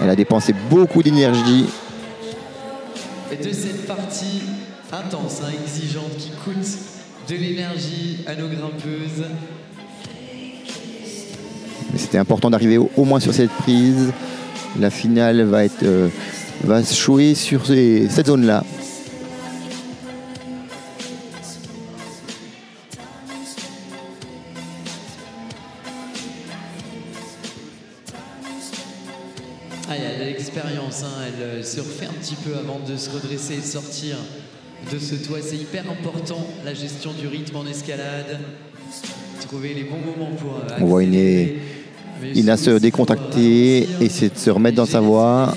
Elle a dépensé beaucoup d'énergie. Et de cette partie intense, hein, exigeante, qui coûte de l'énergie à nos grimpeuses. Mais c'était important d'arriver au moins sur cette prise. La finale va se jouer sur cette zone-là. Ah, elle a de l'expérience, hein. Elle se refait un petit peu avant de se redresser et de sortir de ce toit. C'est hyper important, la gestion du rythme en escalade. Trouver les bons moments pour on voit Ina se décontracter, essayer de se remettre dans sa voie.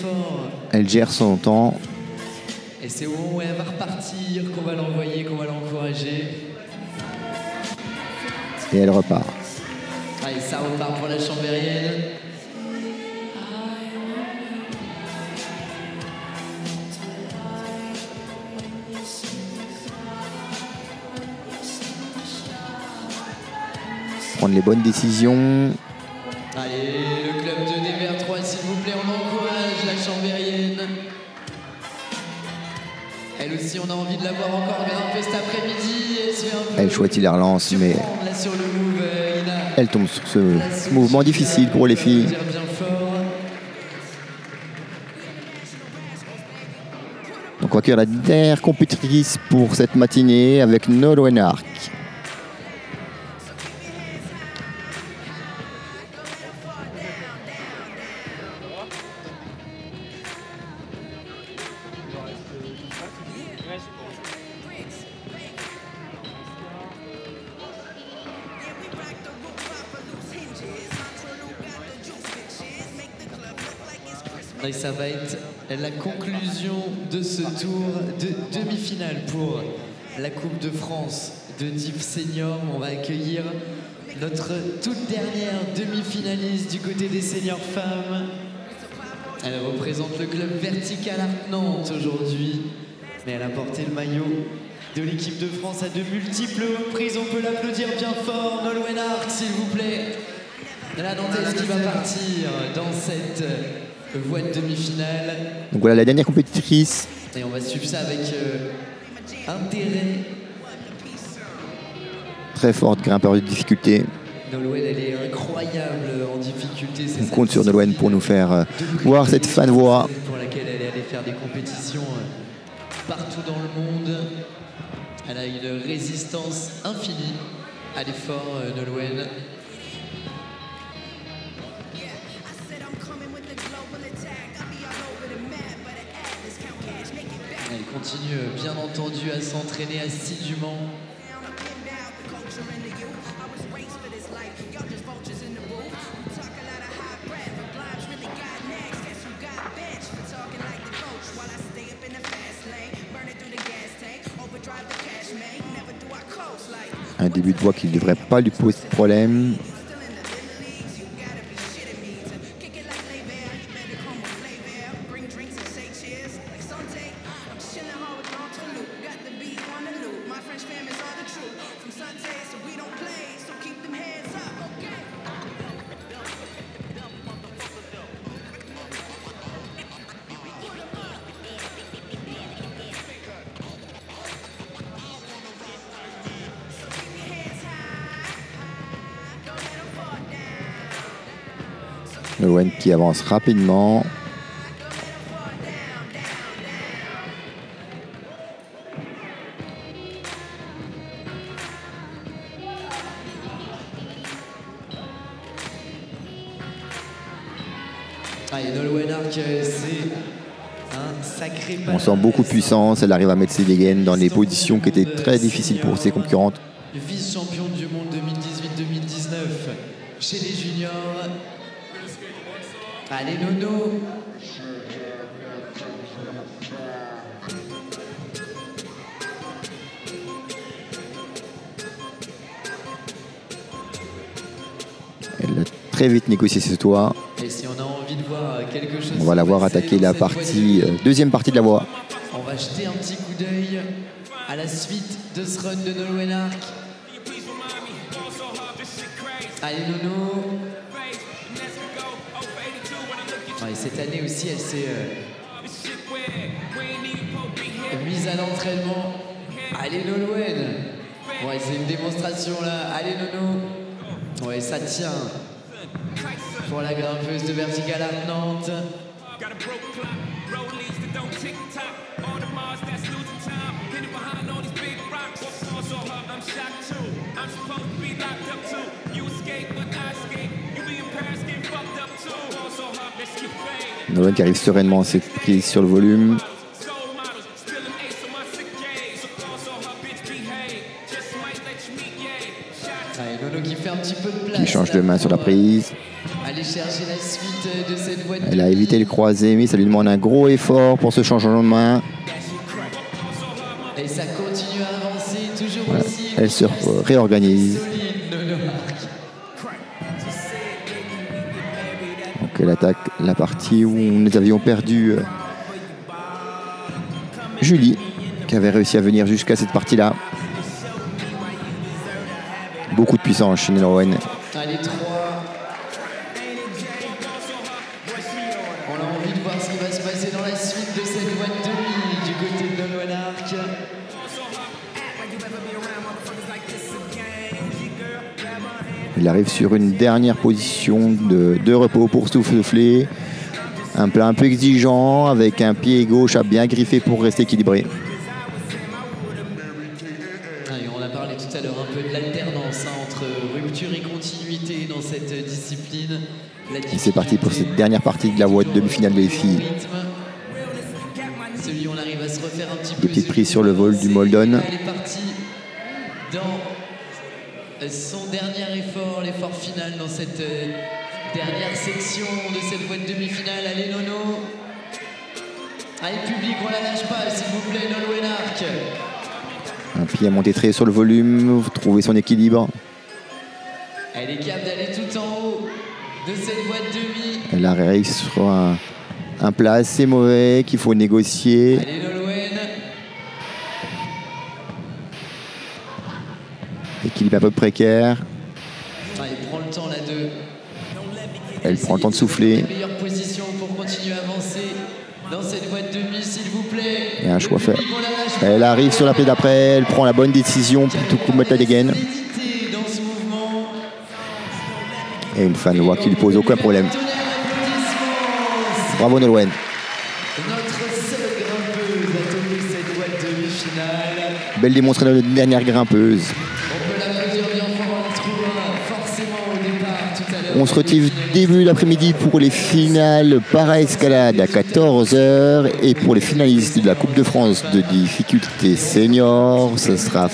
Elle gère son temps. Et c'est au moment où elle va repartir qu'on va l'envoyer, qu'on va l'encourager. Et elle repart. Allez, ça repart pour la chambérienne. Prendre les bonnes décisions. Allez, le club de Nevers 3, s'il vous plaît, on encourage la chambérienne. Elle aussi, on a envie de la voir encore grimper cet après-midi. Elle choisit la relance, mais là, sur le move, Ina, elle tombe sur ce mouvement difficile pour les filles. Donc on va accueillir la dernière compétitrice pour cette matinée avec Nolwenn Arc. Et ça va être la conclusion de ce tour de demi-finale pour la Coupe de France de Div Senior. On va accueillir notre toute dernière demi-finaliste du côté des seniors femmes. Elle représente le club Vertical Art Nantes aujourd'hui, mais elle a porté le maillot de l'équipe de France à de multiples reprises. On peut l'applaudir bien fort. Nolwenn Arc, s'il vous plaît. La Nantaise qui va partir dans cette voie de demi-finale. Donc voilà la dernière compétitrice. Et on va suivre ça avec intérêt. Très forte grimpeur de difficulté. Nolwenn, elle est incroyable en difficulté. On compte sur Nolwenn pour nous faire voir cette fin de voie. Pour laquelle elle est allée faire des compétitions partout dans le monde. Elle a une résistance infinie à l'effort, Nolwenn. Elle continue bien entendu à s'entraîner assidûment. Un début de voie qui ne devrait pas lui poser de problème. Nolwenn qui avance rapidement. Nolwenn Arc, c'est un sacré. On sent beaucoup de puissance. Elle arrive à mettre ses dégaines dans des positions qui étaient très difficiles pour ses concurrentes. Vice-champion du monde 2018-2019 chez les juniors. Allez Nono. Elle a très vite négocié ce toit. Et si on a envie de voir quelque chose, On va la voir attaquer la partie, deuxième partie de la voie. On va jeter un petit coup d'œil à la suite de ce run de Nolwenn Arc. Allez Nono. Et cette année aussi, elle s'est mise à l'entraînement. Allez Nolwenn. Ouais, c'est une démonstration là. Allez Nono. Ouais, ça tient pour la grimpeuse de Vertical Art Nantes. Nolwenn qui arrive sereinement, s'est prise sur le volume. Nono qui fait un petit peu de place. Qui change de main sur la prise. Aller chercher la suite de cette voie de Elle a évité le croisé, mais ça lui demande un gros effort pour ce changement de main. Et ça continue à avancer, toujours Voilà. aussi. Elle se réorganise. Solide, Nono Arc. Donc elle attaque la partie où nous avions perdu Julie, qui avait réussi à venir jusqu'à cette partie-là. Beaucoup de puissance chez Nolwenn. Allez, 3. On a envie de voir ce qui va se passer dans la suite de cette voie de demi du côté de Nolwenn Arc. Il arrive sur une dernière position de repos pour souffler. Un plat un peu exigeant avec un pied gauche à bien griffer pour rester équilibré. On a parlé tout à l'heure un peu de l'alternance entre rupture et continuité dans cette discipline. Et c'est parti pour cette dernière partie de la voie de demi-finale des filles. Celui où on arrive à se refaire un petit peu. Des petites prises sur le vol du Moldon. Elle est partie dans son dernier effort, l'effort final dans cette Dernière section de cette voie de demi-finale. Allez Nono. Allez public, on la lâche pas s'il vous plaît, Nolwenn Arc. Un pied à monter très sur le volume, trouver son équilibre. Elle est capable d'aller tout en haut de cette voie de demi. Elle arrive sur un plat assez mauvais qu'il faut négocier. Allez Nolwenn. Équilibre un peu précaire. Elle prend le temps là de... Elle prend le temps de souffler. Les meilleures positions pour continuer à avancer dans cette voie de demi, s'il vous plaît. Et un choix Le fait. public, on la lâche pas. Elle arrive sur la plaie d'après, elle prend la bonne décision plutôt que de mettre la dégaine. Solidité dans ce mouvement. Et une fan voit qu'il ne pose aucun problème. Tonnerre d'applaudissements. Bravo Nolwenn. Notre seule grimpeuse a tombé cette voie de demi-finale. Belle démonstration de notre dernière grimpeuse. On peut l'applaudir bien fort, on la trouve forcément au départ tout à l'heure. On se retrouve début d'après-midi pour les finales para-escalade à 14h et pour les finalistes de la Coupe de France de difficulté senior, ce sera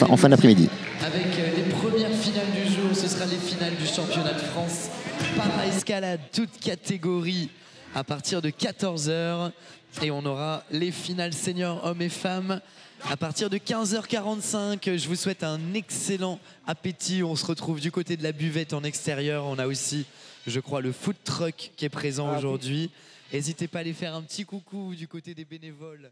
en fin d'après-midi. Avec les premières finales du jour, ce sera les finales du championnat de France para-escalade, toutes catégories à partir de 14h. Et on aura les finales seniors hommes et femmes à partir de 15h45. Je vous souhaite un excellent appétit. On se retrouve du côté de la buvette en extérieur. On a aussi, je crois, le food truck qui est présent aujourd'hui. N'hésitez pas à aller faire un petit coucou du côté des bénévoles.